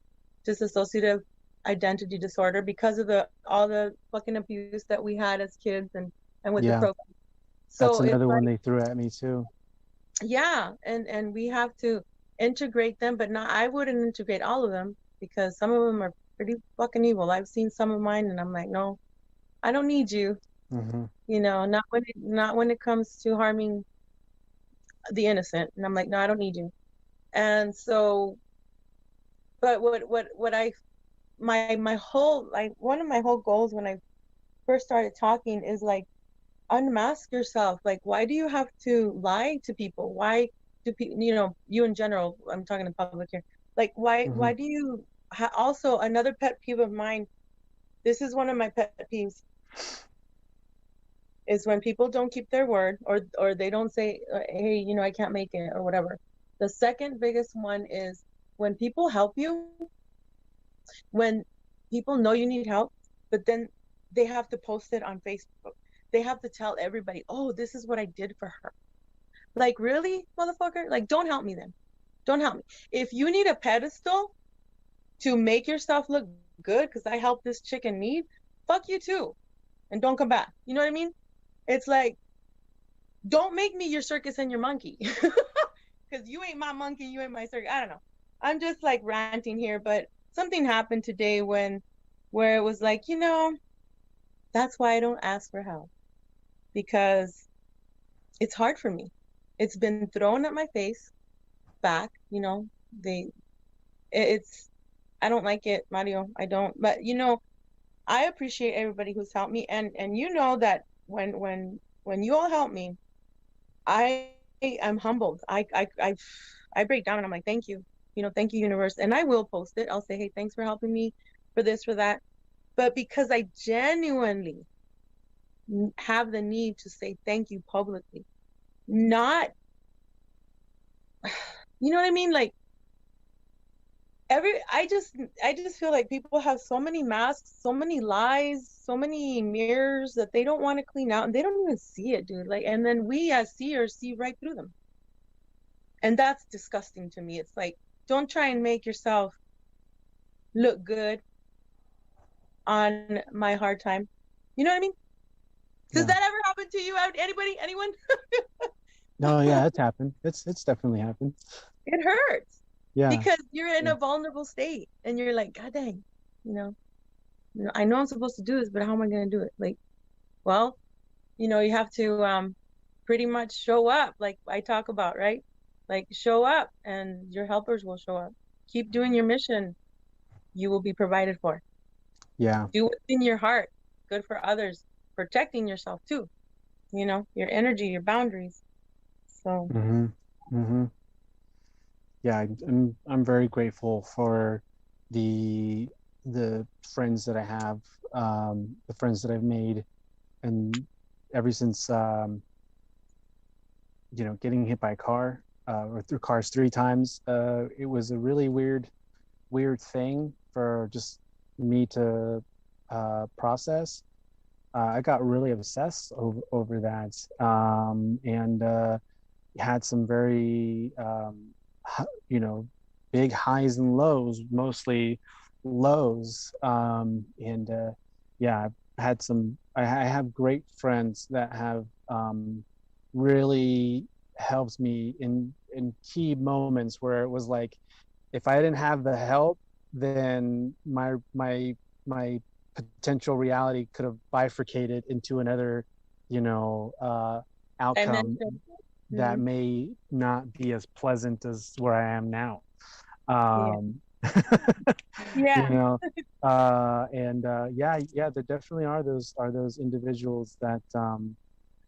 dissociative identity disorder, because of all the fucking abuse that we had as kids and with the yeah. program. So That's another it's one like, they threw at me too. yeah, and we have to integrate them, but not, I wouldn't integrate all of them, because some of them are pretty fucking evil. I've seen some of mine, and I'm like, no, I don't need you. You know, not when it comes to harming the innocent. And I'm like, no, I don't need you. And so, but what I my whole, like, one of my whole goals when I first started talking is like, unmask yourself. Like, why do you have to lie to people? Why do people, you in general, I'm talking in public here, like, why do you also, another pet peeve of mine, this is one of my pet peeves, is when people don't keep their word, or they don't say, hey, I can't make it, or whatever. The second biggest one is when people help you, when people know you need help, but then they have to post it on Facebook. They have to tell everybody, oh, this is what I did for her. Like, really, motherfucker? Like, don't help me then. Don't help me. If you need a pedestal to make yourself look good because I helped this chick in need, fuck you too. And don't come back. You know what I mean? It's like, don't make me your circus and your monkey. Because you ain't my monkey, you ain't my circus. I don't know. I'm just like ranting here, but something happened today where it was like, that's why I don't ask for help. Because it's hard for me. It's been thrown at my face back, it's, I don't like it, Mario. I don't, but I appreciate everybody who's helped me, and that when you all help me, I am humbled. I break down and I'm like, thank you, thank you, universe, and I will post it. I'll say, hey, thanks for helping me for this, for that, but because I genuinely have the need to say thank you publicly, not, you know what I mean, like. I just feel like people have so many masks, so many lies, so many mirrors that they don't want to clean out, and they don't even see it, dude. Like, and then we as seers see right through them. And that's disgusting to me. It's like, don't try and make yourself look good on my hard time. You know what I mean? Does that ever happen to you? Anybody? Anyone? No, yeah, it's happened. It's definitely happened. It hurts. Yeah. Because you're in a vulnerable state and you're like, God dang, I know I'm supposed to do this, but how am I going to do it? Like, well, you have to pretty much show up, like I talk about, right? Like, show up and your helpers will show up. Keep doing your mission. You will be provided for. Yeah. Do what's in your heart. Good for others. Protecting yourself too. Your energy, your boundaries. So. Yeah, I'm very grateful for the friends that I have, the friends that I've made, and ever since getting hit by a car or through cars 3 times, it was a really weird thing for just me to process. I got really obsessed over that, and had some very big highs and lows, mostly lows. And yeah, I have great friends that have really helped me in key moments where it was like, if I didn't have the help, then my potential reality could have bifurcated into another, outcome that may not be as pleasant as where I am now. Yeah. There definitely are those individuals that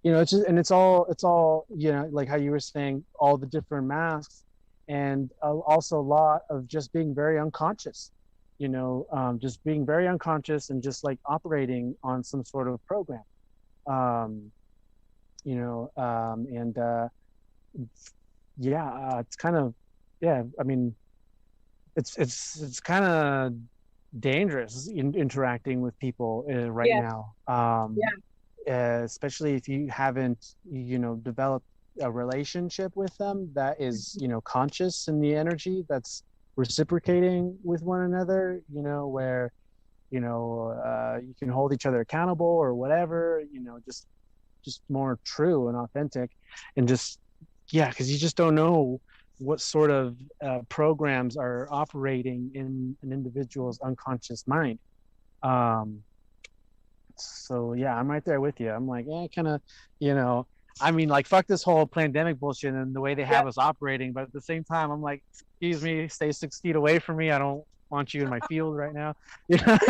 it's just, and it's all like how you were saying, all the different masks, and also a lot of just being very unconscious, just being very unconscious and just like operating on some sort of program. It's kind of, I mean, it's kind of dangerous interacting with people right now. Especially if you haven't, developed a relationship with them that is, conscious in the energy that's reciprocating with one another, where, you can hold each other accountable or whatever, just more true and authentic, and just, because you just don't know what sort of programs are operating in an individual's unconscious mind. So yeah, I'm right there with you. I'm like, kind of, I mean, like, fuck this whole pandemic bullshit and the way they have us operating, but at the same time, I'm like, excuse me, stay 6 feet away from me. I don't want you in my field right now. Yep.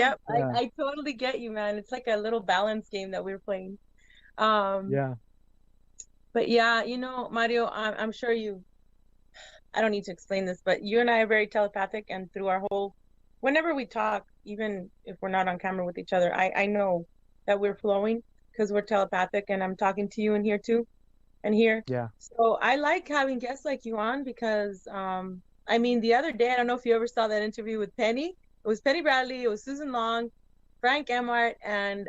Yep, Yeah. I totally get you, man. It's like a little balance game that we're playing. Um, Yeah. but yeah, Mario, I'm sure I don't need to explain this, but you and I are very telepathic, and through our whenever we talk, even if we're not on camera with each other, I know that we're flowing because we're telepathic, and I'm talking to you in here too, and here. Yeah. So I like having guests like you on because, I mean, the other day, I don't know if you ever saw that interview with Penny. It was Penny Bradley, it was Susan Long, Frank Emart, and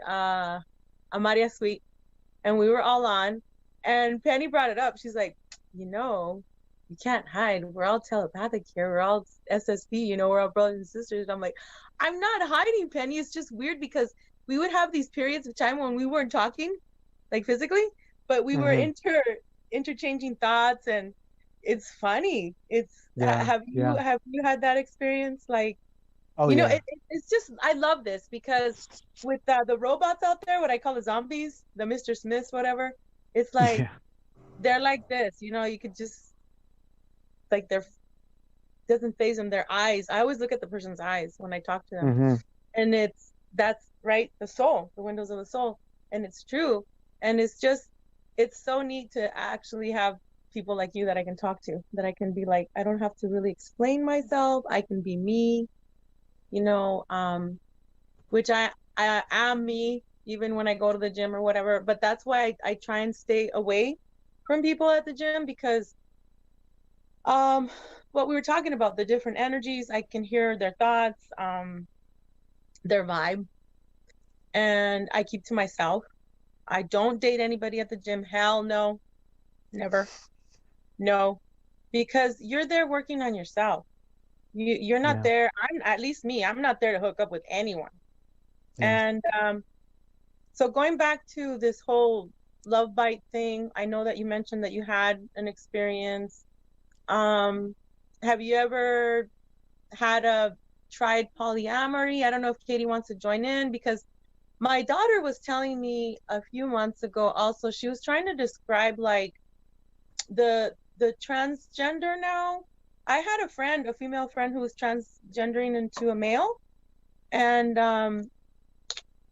Amaria Sweet, and we were all on, and Penny brought it up. She's like, you can't hide. We're all telepathic here. We're all SSP, we're all brothers and sisters. I'm like, I'm not hiding, Penny. It's just weird because we would have these periods of time when we weren't talking, like physically, but we were interchanging thoughts, and it's funny. Yeah. Have you had that experience? Like, Oh yeah. it's just, I love this because with the robots out there, what I call the zombies, the Mr. Smiths, whatever, it's like Yeah. they're like this. You could just, like, doesn't phase them. Their eyes. I always look at the person's eyes when I talk to them, and that's right, the soul, the windows of the soul, and it's true, and it's so neat to actually have people like you that I can talk to, that I can be like, I don't have to really explain myself. I can be me, which I am me even when I go to the gym or whatever. But that's why I try and stay away from people at the gym because what we were talking about, the different energies, I can hear their thoughts, their vibe, and I keep to myself. I don't date anybody at the gym. Hell no. Never. No. Because you're there working on yourself. You're not there. At least me, I'm not there to hook up with anyone. And so going back to this whole love bite thing, I know that you mentioned that you had an experience. Have you ever tried polyamory? I don't know if Katie wants to join in, because my daughter was telling me a few months ago also, she was trying to describe like the transgender now. I had a female friend who was transgendering into a male, and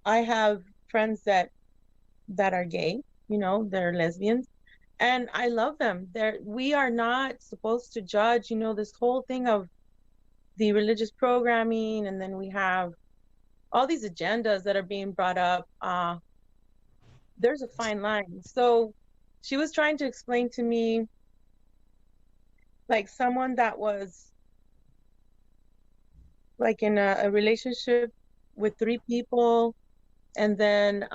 I have friends that are gay, they're lesbians, and I love them. We are not supposed to judge, this whole thing of the religious programming, and then we have all these agendas that are being brought up. There's a fine line. So she was trying to explain to me, like, someone that was like in a relationship with 3 people, and then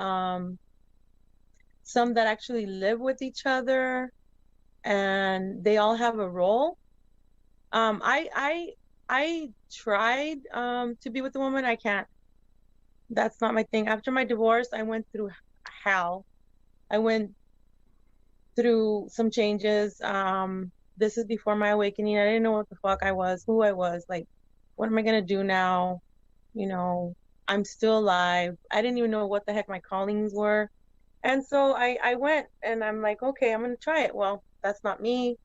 some that actually live with each other, and they all have a role. I tried to be with a woman. I can't. That's not my thing. After my divorce, I went through hell. I went through some changes. This is before my awakening. I didn't know what the fuck I was, who I was. Like, what am I gonna do now? I'm still alive. I didn't even know what the heck my callings were. And so I went, and I'm like, okay, I'm gonna try it. Well, that's not me.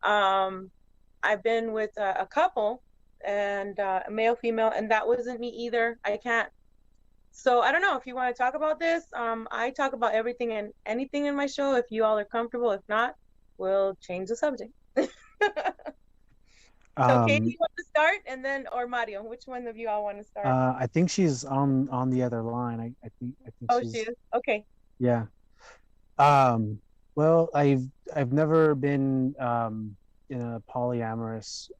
I've been with a couple, and a male, female, and that wasn't me either. I can't. So I don't know if you want to talk about this. I talk about everything and anything in my show. If you all are comfortable, if not, we'll change the subject. So Katie, you want to start, and then, or Mario, which one of you all want to start? I think she's on the other line. I think Oh, she's, she is? Okay. yeah. Well, I've never been in a polyamorous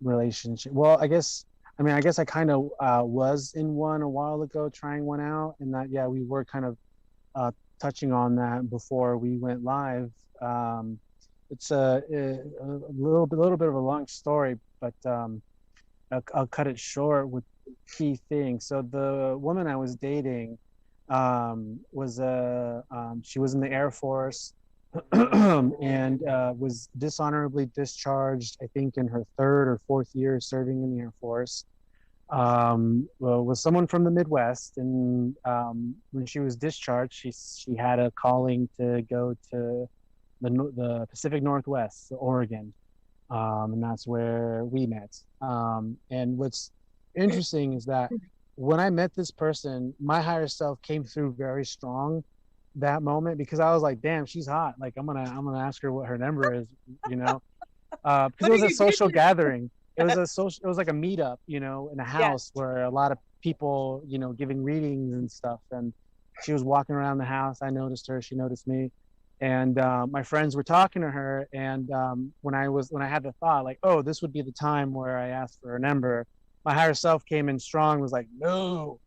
relationship. Well, I guess I kind of was in one a while ago, trying one out, and that, yeah, we were kind of touching on that before we went live. It's a little bit of a long story, but I'll cut it short with key things. So the woman I was dating was she was in the Air Force and was dishonorably discharged, I think, in her 3rd or 4th year serving in the Air Force. Was someone from the Midwest, and when she was discharged, she had a calling to go to the Pacific Northwest, Oregon, and that's where we met. And what's interesting is that when I met this person, my higher self came through very strong that moment, because I was like, damn, she's hot. Like I'm gonna ask her what her number is, you know, because What it are was a you social doing? gathering. It was like a meetup, you know, in a Yeah. house where a lot of people, you know, giving readings and stuff. And she was walking around the house. I noticed her. She noticed me. And my friends were talking to her. And when I had the thought, like, oh, this would be the time where I asked for her number, my higher self came in strong, was like, no,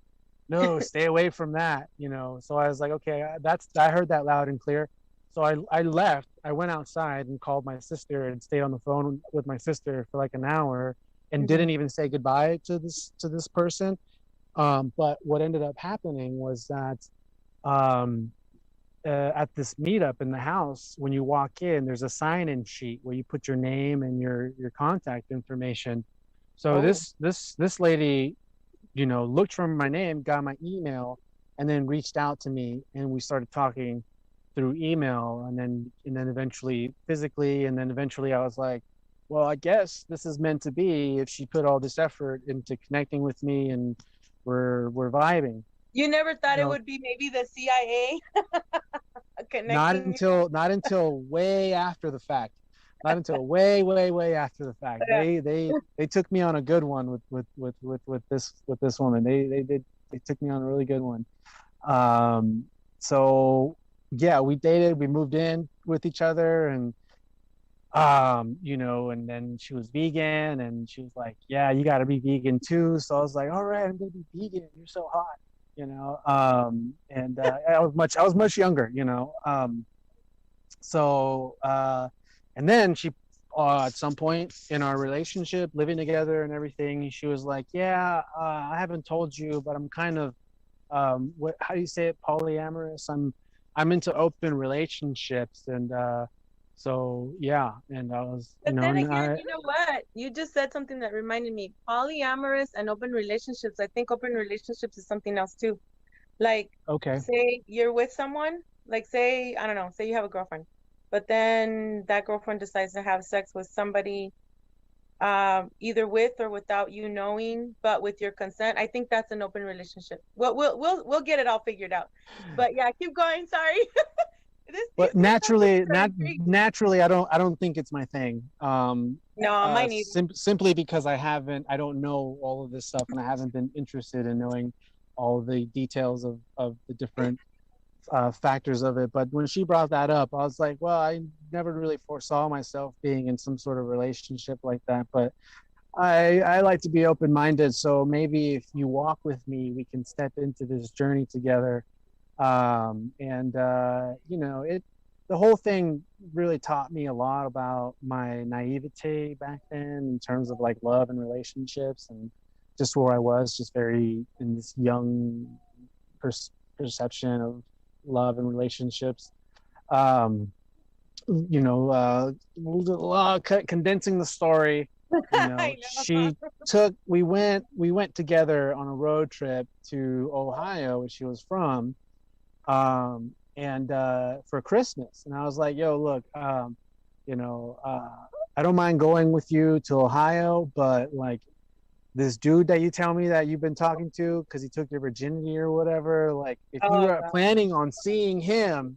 no, stay away from that, you know. So I was like, okay, I heard that loud and clear. So I left. I went outside and called my sister and stayed on the phone with my sister for like an hour and Mhm. didn't even say goodbye to this person. But what ended up happening was that um, at this meetup in the house, when you walk in, there's a sign-in sheet where you put your name and your contact information. So Oh. this lady, you know, looked for my name, got my email, and then reached out to me, and we started talking through email, and then eventually physically, and then eventually I was like, well, I guess this is meant to be if she put all this effort into connecting with me, and we're vibing. You never thought You it know, would be maybe the CIA not connecting you? until not until way after the fact. Not until way after the fact. Yeah. They took me on a good one with this woman. They took me on a really good one. Um, so yeah, we dated, we moved in with each other, and you know, and then she was vegan, and she was like, yeah, you got to be vegan too. So I was like, all right, I'm gonna be vegan. You're so hot, you know. And I was much younger, you know. So and then she at some point in our relationship, living together and everything, she was like, yeah, I haven't told you, but I'm kind of what, how do you say it, polyamorous. I'm into open relationships, and so yeah. And I was, you But know, then and again, you know what? You just said something that reminded me. Polyamorous and open relationships. I think open relationships is something else too. Like, okay, say you're with someone, like say, I don't know, say you have a girlfriend, but then that girlfriend decides to have sex with somebody, either with or without you knowing, but with your consent. I think that's an open relationship. We'll get it all figured out. But yeah, keep going. Sorry. These but two topics are not great. naturally, I don't think it's my thing. No, mine either. Simply because I don't know all of this stuff, and I haven't been interested in knowing all the details of the different factors of it. But when she brought that up, I was like, well, I never really foresaw myself being in some sort of relationship like that. But I like to be open minded. So maybe if you walk with me, we can step into this journey together. And you know, the whole thing really taught me a lot about my naivete back then in terms of like love and relationships, and just where I was, just very in this young perception of love and relationships. Um, you know, condensing the story, you know, I know. she we went together on a road trip to Ohio, where she was from, and for Christmas. And I was like, yo, look, you know, I don't mind going with you to Ohio, but like this dude that you tell me that you've been talking to because he took your virginity or whatever, like if you Oh are God. planning on seeing him,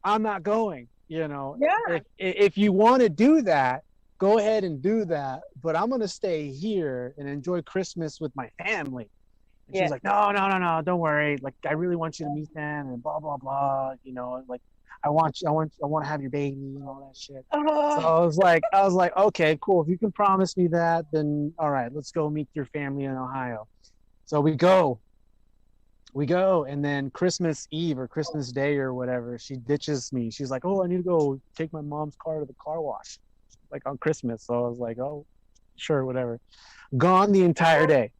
I'm not going. You know, Yeah. if you want to do that, go ahead and do that. But I'm gonna stay here and enjoy Christmas with my family. And she was Yeah. like, no, no, no, no, don't worry. Like, I really want you to meet them, and blah blah blah. You know, like I want to have your baby and all that shit. So Oh, I was like, okay, cool. If you can promise me that, then all right, let's go meet your family in Ohio. So we go, and then Christmas Eve or Christmas Day or whatever, she ditches me. She's like, oh, I need to go take my mom's car to the car wash, like on Christmas. So I was like, oh, sure, whatever. Gone the entire day.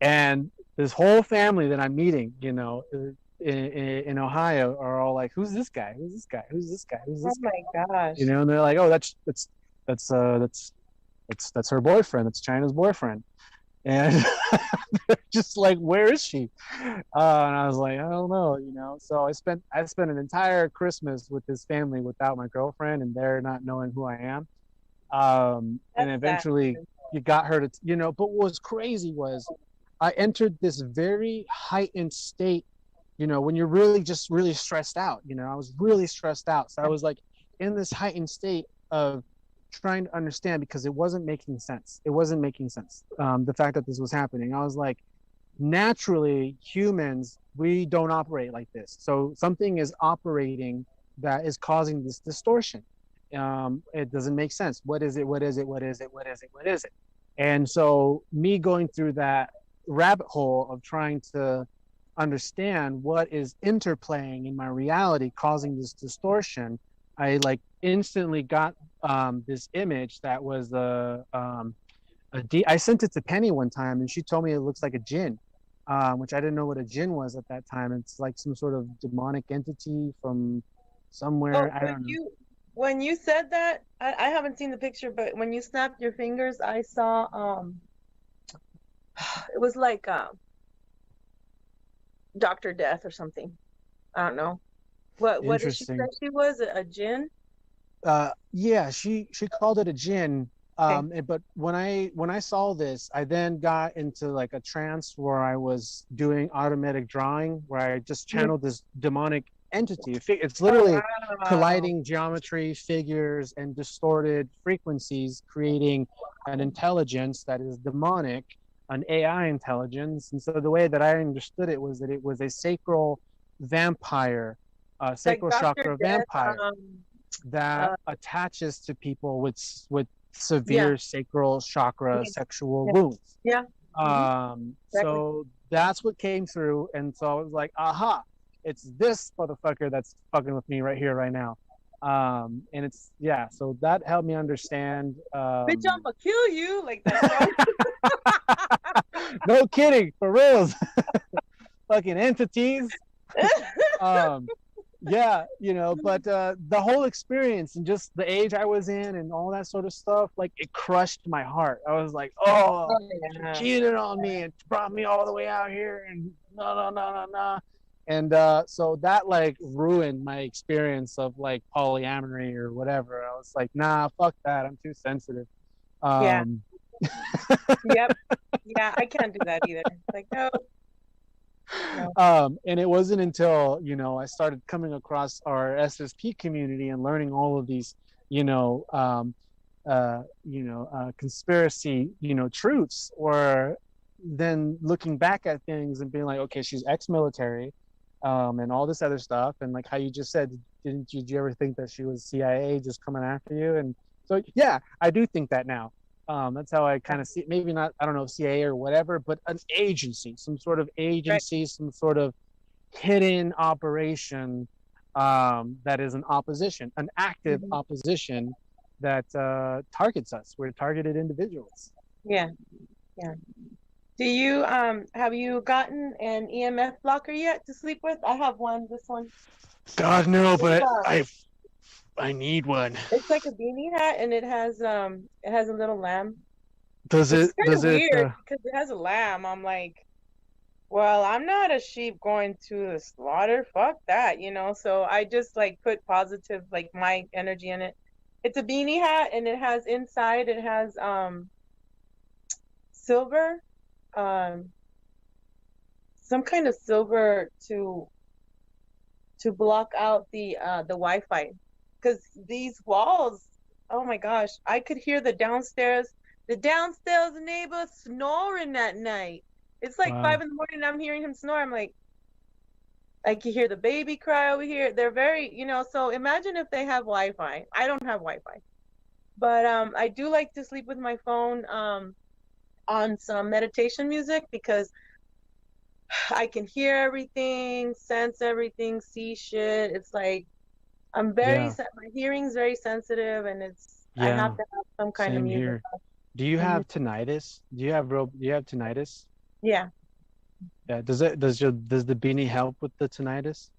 And this whole family that I'm meeting, you know, in Ohio are all like, who's this guy? Who's this guy? Who's this guy? Who's oh this guy? my gosh. You know, and they're like, oh, that's her boyfriend. That's China's boyfriend. And just like, where is she? And I was like, I don't know, you know. So I spent an entire Christmas with this family without my girlfriend, and they're not knowing who I am. And That's sad. eventually, you got her to, you know. But what was crazy was I entered this very heightened state, you know, when you're really just really stressed out. You know, I was really stressed out. So I was like in this heightened state of trying to understand, because it wasn't making sense. It wasn't making sense. The fact that this was happening. I was like, naturally, humans, we don't operate like this. So something is operating that is causing this distortion. It doesn't make sense. What is it? What is it? What is it? What is it? What is it? And so me going through that rabbit hole of trying to understand what is interplaying in my reality causing this distortion, I like instantly got this image that was I sent it to Penny one time, and she told me it looks like a jinn, which I didn't know what a jinn was at that time. It's like some sort of demonic entity from somewhere. I don't know. When you said that, I haven't seen the picture, but when you snapped your fingers, I saw it was like Dr. Death or something. I don't know. What did she say she was? A jinn? Yeah, she called it a jinn. But when I saw this, I then got into like a trance where I was doing automatic drawing, where I just channeled this demonic entity. It's literally colliding geometry, figures, and distorted frequencies, creating an intelligence that is demonic, an AI intelligence. And so the way that I understood it was that it was a sacral vampire, sacral like chakra vampire that attaches to people with severe sacral chakra sexual wounds. Yeah. So that's what came through, and so I was like, aha, it's this motherfucker that's fucking with me right here, right now. And it's so that helped me understand. Bitch, I'ma kill you, like that. No kidding, for reals. Fucking entities. Yeah, you know, but the whole experience and just the age I was in and all that sort of stuff, like it crushed my heart. I was like, she cheated on me and brought me all the way out here, and no. And so that like ruined my experience of like polyamory or whatever. I was like, nah, fuck that. I'm too sensitive. Yep. Yeah, I can't do that either. Like, no. And it wasn't until, you know, I started coming across our SSP community and learning all of these, conspiracy, truths, or then looking back at things and being like, okay, she's ex-military, and all this other stuff. And like how you just said, did you ever think that she was CIA just coming after you? And so, yeah, I do think that now. That's how I kind of see it. Maybe not, I don't know, CIA or whatever, but an agency, some sort of agency, some sort of hidden operation that is an opposition, an active opposition that targets us. We're targeted individuals. Yeah. Do you have you gotten an EMF blocker yet to sleep with? I have one. This one. God no, but I need one. It's like a beanie hat, and it has a little lamb. Does it weird because it has a lamb. I'm like, well, I'm not a sheep going to the slaughter. Fuck that, So I just like put positive, like my energy in it. It's a beanie hat, and it has inside. It has silver, some kind of silver to block out the Wi-Fi. Because these walls, oh my gosh, I could hear the downstairs neighbor snoring that night. It's like 5 a.m. and I'm hearing him snore. I'm like, I can hear the baby cry over here. They're very, so imagine if they have Wi-Fi. I don't have Wi-Fi. But I do like to sleep with my phone on some meditation music, because I can hear everything, sense everything, see shit. It's like, I'm my hearing's very sensitive, and I have to have some kind of music. Here. Do you have tinnitus? Do you have tinnitus? Yeah. Yeah. Does the beanie help with the tinnitus?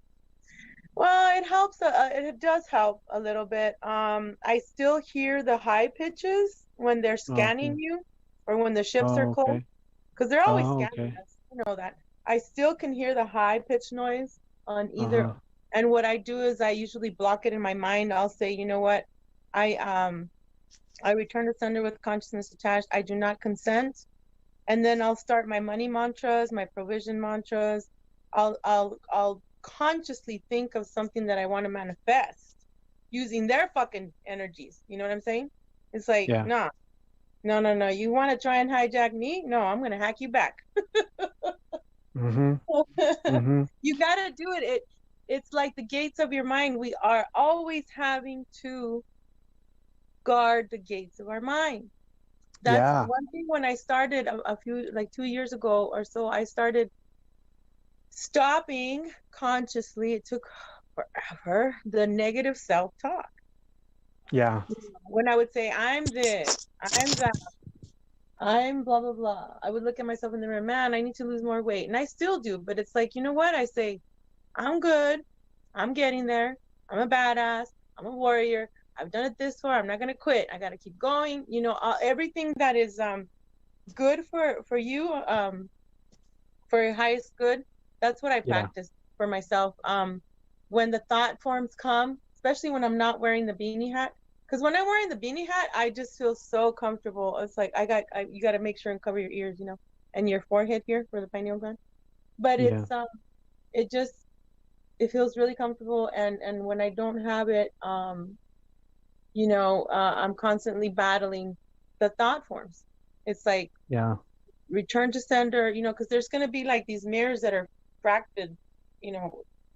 Well, it helps. It does help a little bit. I still hear the high pitches when they're scanning you, or when the ships are close, because they're always scanning us. You know that. I still can hear the high pitch noise on either. And what I do is I usually block it in my mind. I'll say, you know what? I return to sender with consciousness attached. I do not consent And then I'll start my money mantras, my provision mantras. I'll consciously think of something that I want to manifest using their fucking energies. You know what I'm saying? It's like, Yeah. nah, no. You want to try and hijack me? No, I'm gonna hack you back. Mm-hmm. Mm-hmm. You gotta do it. It's like the gates of your mind. We are always having to guard the gates of our mind. That's Yeah. one thing. When I started a few, like 2 years ago or so, I started stopping consciously. It took forever, the negative self-talk. Yeah. When I would say, I'm this, I'm that, I'm blah blah blah, I would look at myself in the mirror, man, I need to lose more weight. And I still do, but it's like, you know what? I say, I'm good, I'm getting there, I'm a badass, I'm a warrior, I've done it this far, I'm not gonna quit, I gotta keep going. Everything that is good for you, for your highest good, that's what I Yeah. practice for myself. When the thought forms come, especially when I'm not wearing the beanie hat, because when I'm wearing the beanie hat, I just feel so comfortable. It's like you got to make sure and cover your ears, and your forehead here for the pineal gland. But Yeah. it feels really comfortable. And when I don't have it, I'm constantly battling the thought forms. It's like, Yeah. return to sender, because there's going to be like these mirrors that are fracted,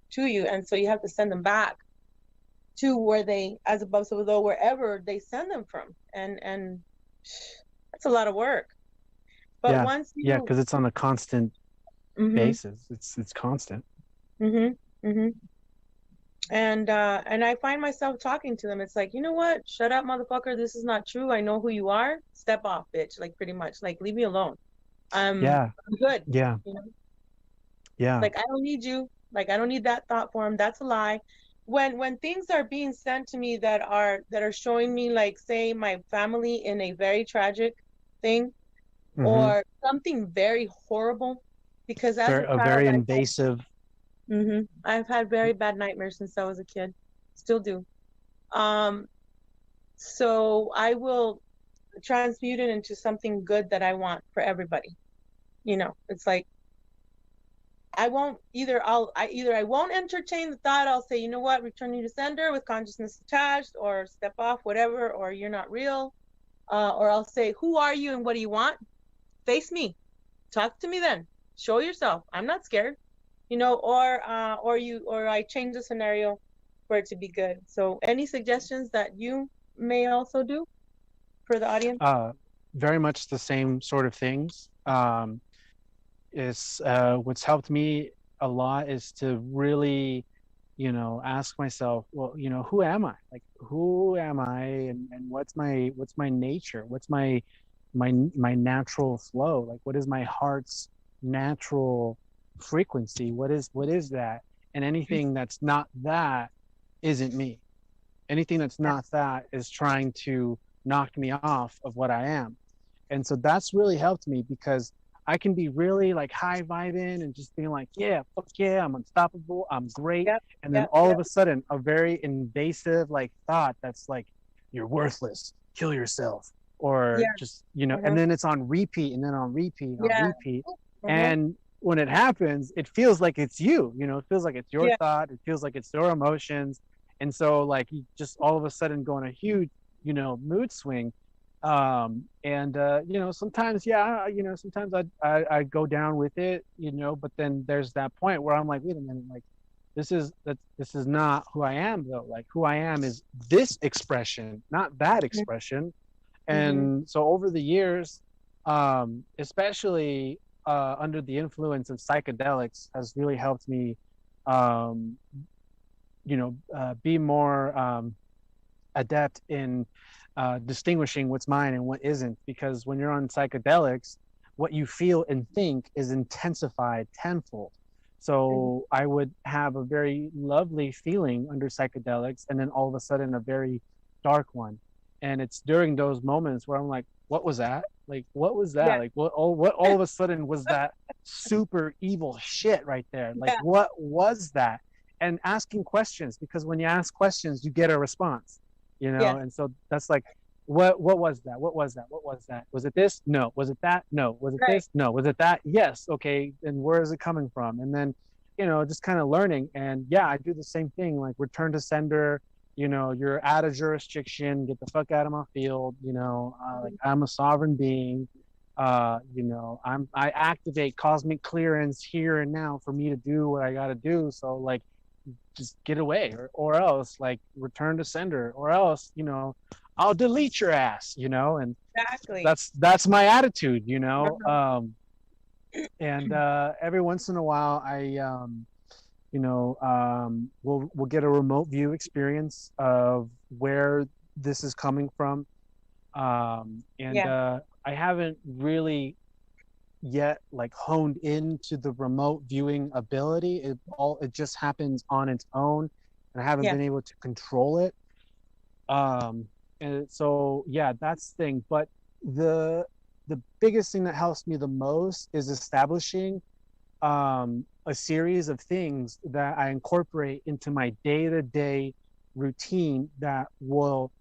to you. And so you have to send them back to where they, as above, so below, wherever they send them from. And that's a lot of work. But Yeah. once you, Yeah, because it's on a constant mm-hmm, basis. It's constant. mm-hmm, mm-hmm. And I find myself talking to them. It's like, you know what? Shut up, motherfucker. This is not true. I know who you are. Step off, bitch. Like, pretty much. Like, leave me alone. I'm good. Yeah. Yeah. Like, I don't need you. Like, I don't need that thought form. That's a lie. When things are being sent to me that are showing me, like, say, my family in a very tragic thing, Mm-hmm. or something very horrible, because as a child, very invasive. I've had very bad nightmares since I was a kid. Still do. So I will transmute it into something good that I want for everybody. It's like, I won't I won't entertain the thought. I'll say, you know what, return you to sender with consciousness attached, or step off, whatever, or you're not real. Or I'll say, who are you and what do you want? Face me. Talk to me then. Show yourself. I'm not scared. Or I change the scenario for it to be good. So any suggestions that you may also do for the audience? Very much the same sort of things. Is what's helped me a lot is to really, ask myself, well, who am I? Like, who am I, and what's my nature? What's my natural flow? Like, what is my heart's natural frequency? What is that? And anything that's not that isn't me. Anything that's not that is trying to knock me off of what I am. And so that's really helped me, because I can be really like high vibing and just being like, yeah, fuck yeah, I'm unstoppable, I'm great. And then all of a sudden, a very invasive like thought that's like, you're worthless, kill yourself, or just, and then it's on repeat and then on repeat and on repeat. And when it happens, it feels like it's you, it feels like it's your thought, it feels like it's your emotions. And so like you just all of a sudden go on a huge, mood swing. Sometimes, sometimes I go down with it, but then there's that point where I'm like, wait a minute, like this is not who I am though. Like, who I am is this expression, not that expression. And so over the years, especially under the influence of psychedelics, has really helped me, be more adept in distinguishing what's mine and what isn't. Because when you're on psychedelics, what you feel and think is intensified tenfold. So I would have a very lovely feeling under psychedelics, and then all of a sudden a very dark one. And it's during those moments where I'm like, what was that? Like, what was that? Like, what all of a sudden was that super evil shit right there? Like, what was that? And asking questions, because when you ask questions, you get a response. And so that's like what was that? What was that? What was that? Was it this? No. Was it that? No. Was it Right. this? No. Was it that? Yes. Okay. And where is it coming from? And then, just kind of learning. And yeah, I do the same thing, like return to sender. You're out of jurisdiction. Get the fuck out of my field. Like I'm a sovereign being. I activate cosmic clearance here and now for me to do what I got to do. So like, just get away, or else like return to sender, or else I'll delete your ass, and Exactly. that's my attitude. And every once in a while I we'll get a remote view experience of where this is coming from. I haven't really yet like honed into the remote viewing ability. It just happens on its own, and I haven't been able to control it. And so yeah, that's the thing. But the biggest thing that helps me the most is establishing a series of things that I incorporate into my day-to-day routine that will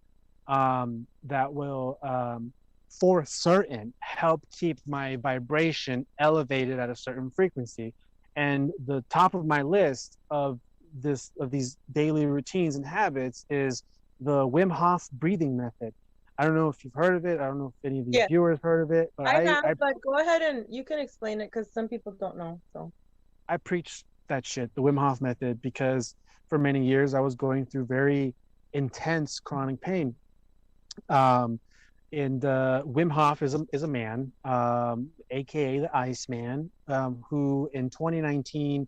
for certain help keep my vibration elevated at a certain frequency. And the top of my list of these daily routines and habits is the Wim Hof breathing method. I don't know if you've heard of it. I don't know if any of these viewers heard of it, but I have, but go ahead and you can explain it because some people don't know. So I preach that shit, the Wim Hof method, because for many years I was going through very intense chronic pain. And Wim Hof is a man, aka the Iceman, who in 2019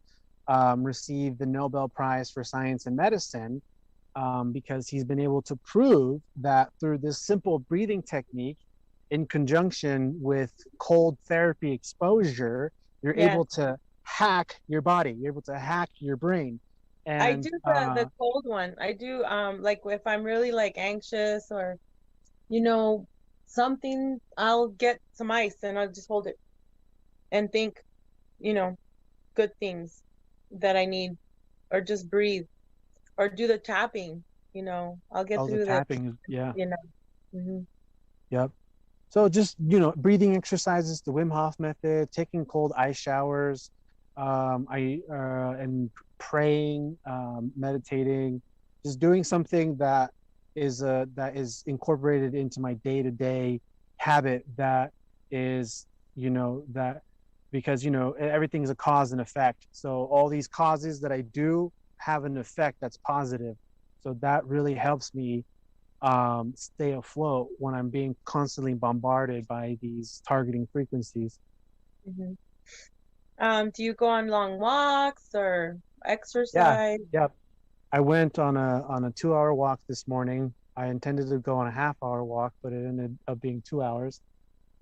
received the Nobel Prize for Science and Medicine, because he's been able to prove that through this simple breathing technique, in conjunction with cold therapy exposure, you're able to hack your body. You're able to hack your brain. And I do the cold one. I do like if I'm really like anxious or something, I'll get some ice and I'll just hold it and think, good things that I need, or just breathe, or do the tapping. I'll get through the tapping. Yeah. Mm-hmm. Yep. So just breathing exercises, the Wim Hof method, taking cold ice showers, and praying, meditating, just doing something that is incorporated into my day-to-day habit. That is that, because everything's a cause and effect. So all these causes that I do have an effect that's positive. So that really helps me stay afloat when I'm being constantly bombarded by these targeting frequencies. Mm-hmm. Do you go on long walks or exercise? Yeah. I went on a 2-hour walk this morning. I intended to go on a half-hour walk, but it ended up being 2 hours.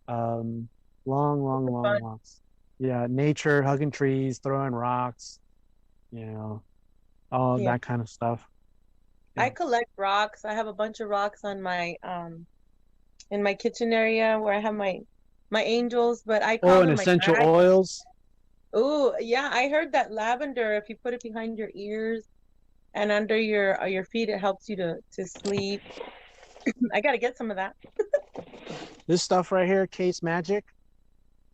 Long walks. Yeah, nature, hugging trees, throwing rocks, all that kind of stuff. I collect rocks. I have a bunch of rocks on my in my kitchen area where I have my angels, but I call them essential oils. Oh, yeah, I heard that lavender, if you put it behind your ears and under your feet, it helps you to sleep. I got to get some of that. This stuff right here, Case Magic.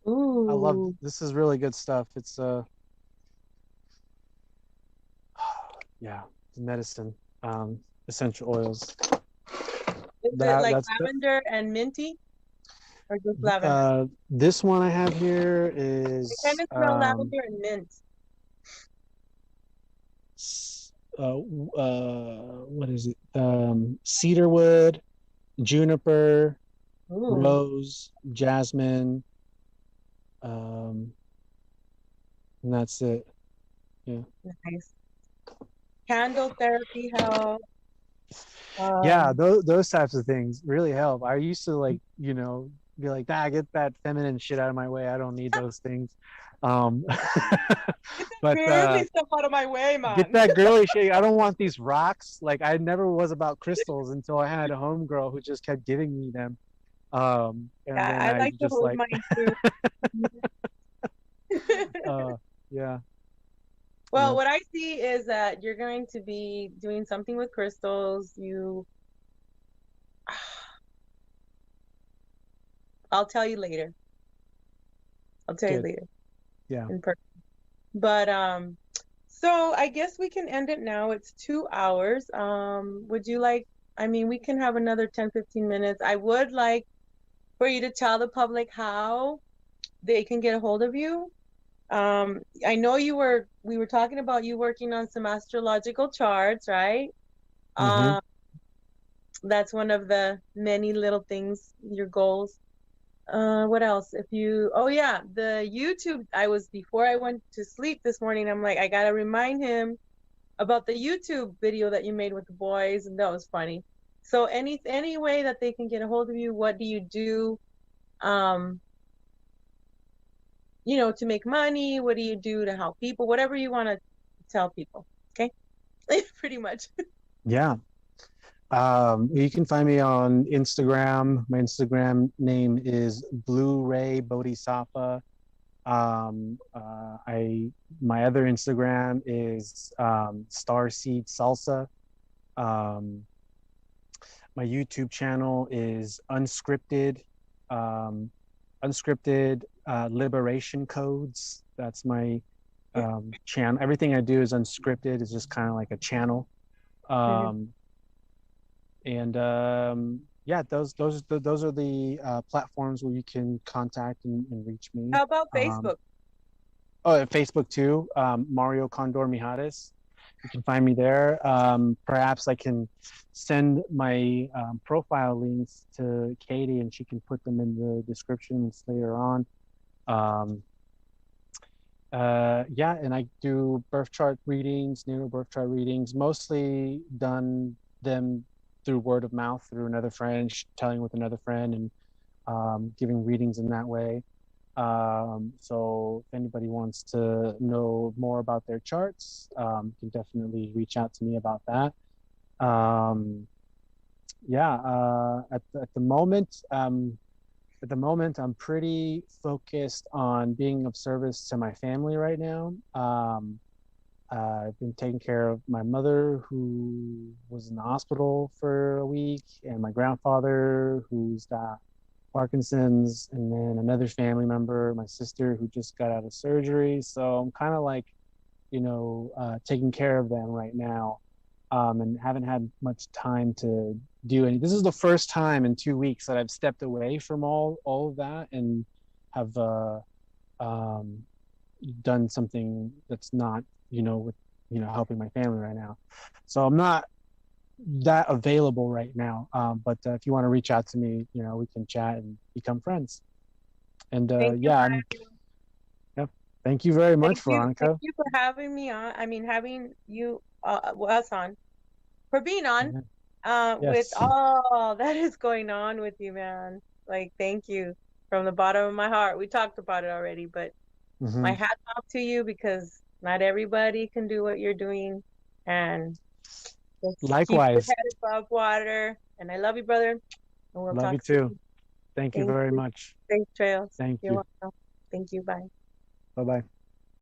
Ooh. I love this. Is really good stuff. It's medicine. Essential oils. Is it like lavender and minty, or just lavender? This one I have here is. I kind of smell lavender and mint. What is it? Cedarwood, juniper, rose, jasmine, and that's it. Yeah. Nice. Candle therapy help. Yeah, those types of things really help. I used to be like, get that feminine shit out of my way. I don't need those things. But girly stuff out of my way, man. Get that girly shit. I don't want these rocks. Like, I never was about crystals until I had a homegirl who just kept giving me them. And I like to hold mine too. Yeah. Well, what I see is that you're going to be doing something with crystals. I'll tell you later. I'll tell you Good. later Yeah. in person. But so I guess we can end it now. It's 2 hours. Would you like, I mean, we can have another 10, 15 minutes. I would like for you to tell the public how they can get a hold of you. I know we were talking about you working on some astrological charts, right? Mm-hmm. That's one of the many little things, your goals. What else? Oh yeah, the YouTube, before I went to sleep this morning, I'm like, I gotta remind him about the YouTube video that you made with the boys, and that was funny. So any way that they can get a hold of you, what do you do? To make money, what do you do to help people? Whatever you want to tell people, okay? Pretty much. Yeah. You can find me on Instagram. My Instagram name is Blu-ray Bodhisattva. My other Instagram is Starseed Salsa. My YouTube channel is unscripted liberation codes. That's my channel. Everything I do is unscripted. It's just kind of like a channel. Yeah, those are the platforms where you can contact and reach me. How about Facebook? Facebook too, Mario Condor Mijares. You can find me there. Perhaps I can send my profile links to Katie, and she can put them in the descriptions later on. Yeah, and I do birth chart readings, natal birth chart readings, mostly done them through word of mouth, through another friend, telling with another friend, and giving readings in that way. So if anybody wants to know more about their charts, you can definitely reach out to me about that. Yeah, at the moment, I'm pretty focused on being of service to my family right now. I've been taking care of my mother, who was in the hospital for a week, and my grandfather, who's got Parkinson's, and then another family member, my sister, who just got out of surgery. So I'm kind of like, taking care of them right now, and haven't had much time to do any. This is the first time in 2 weeks that I've stepped away from all of that and have done something that's not, with helping my family right now. So I'm not that available right now. But if you want to reach out to me, we can chat and become friends. And yeah, thank you very much, Veronica. Thank you for having me on. I mean, having you, us on, for being on, with all that is going on with you, man. Like, thank you from the bottom of my heart. We talked about it already, but my hat off to you, because not everybody can do what you're doing, and just likewise, keep your head above water. And I love you, brother. And we'll love talk you too. soon. Thank you very much. Safe trails. Thank You're you. welcome. Thank you. Bye. Bye-bye.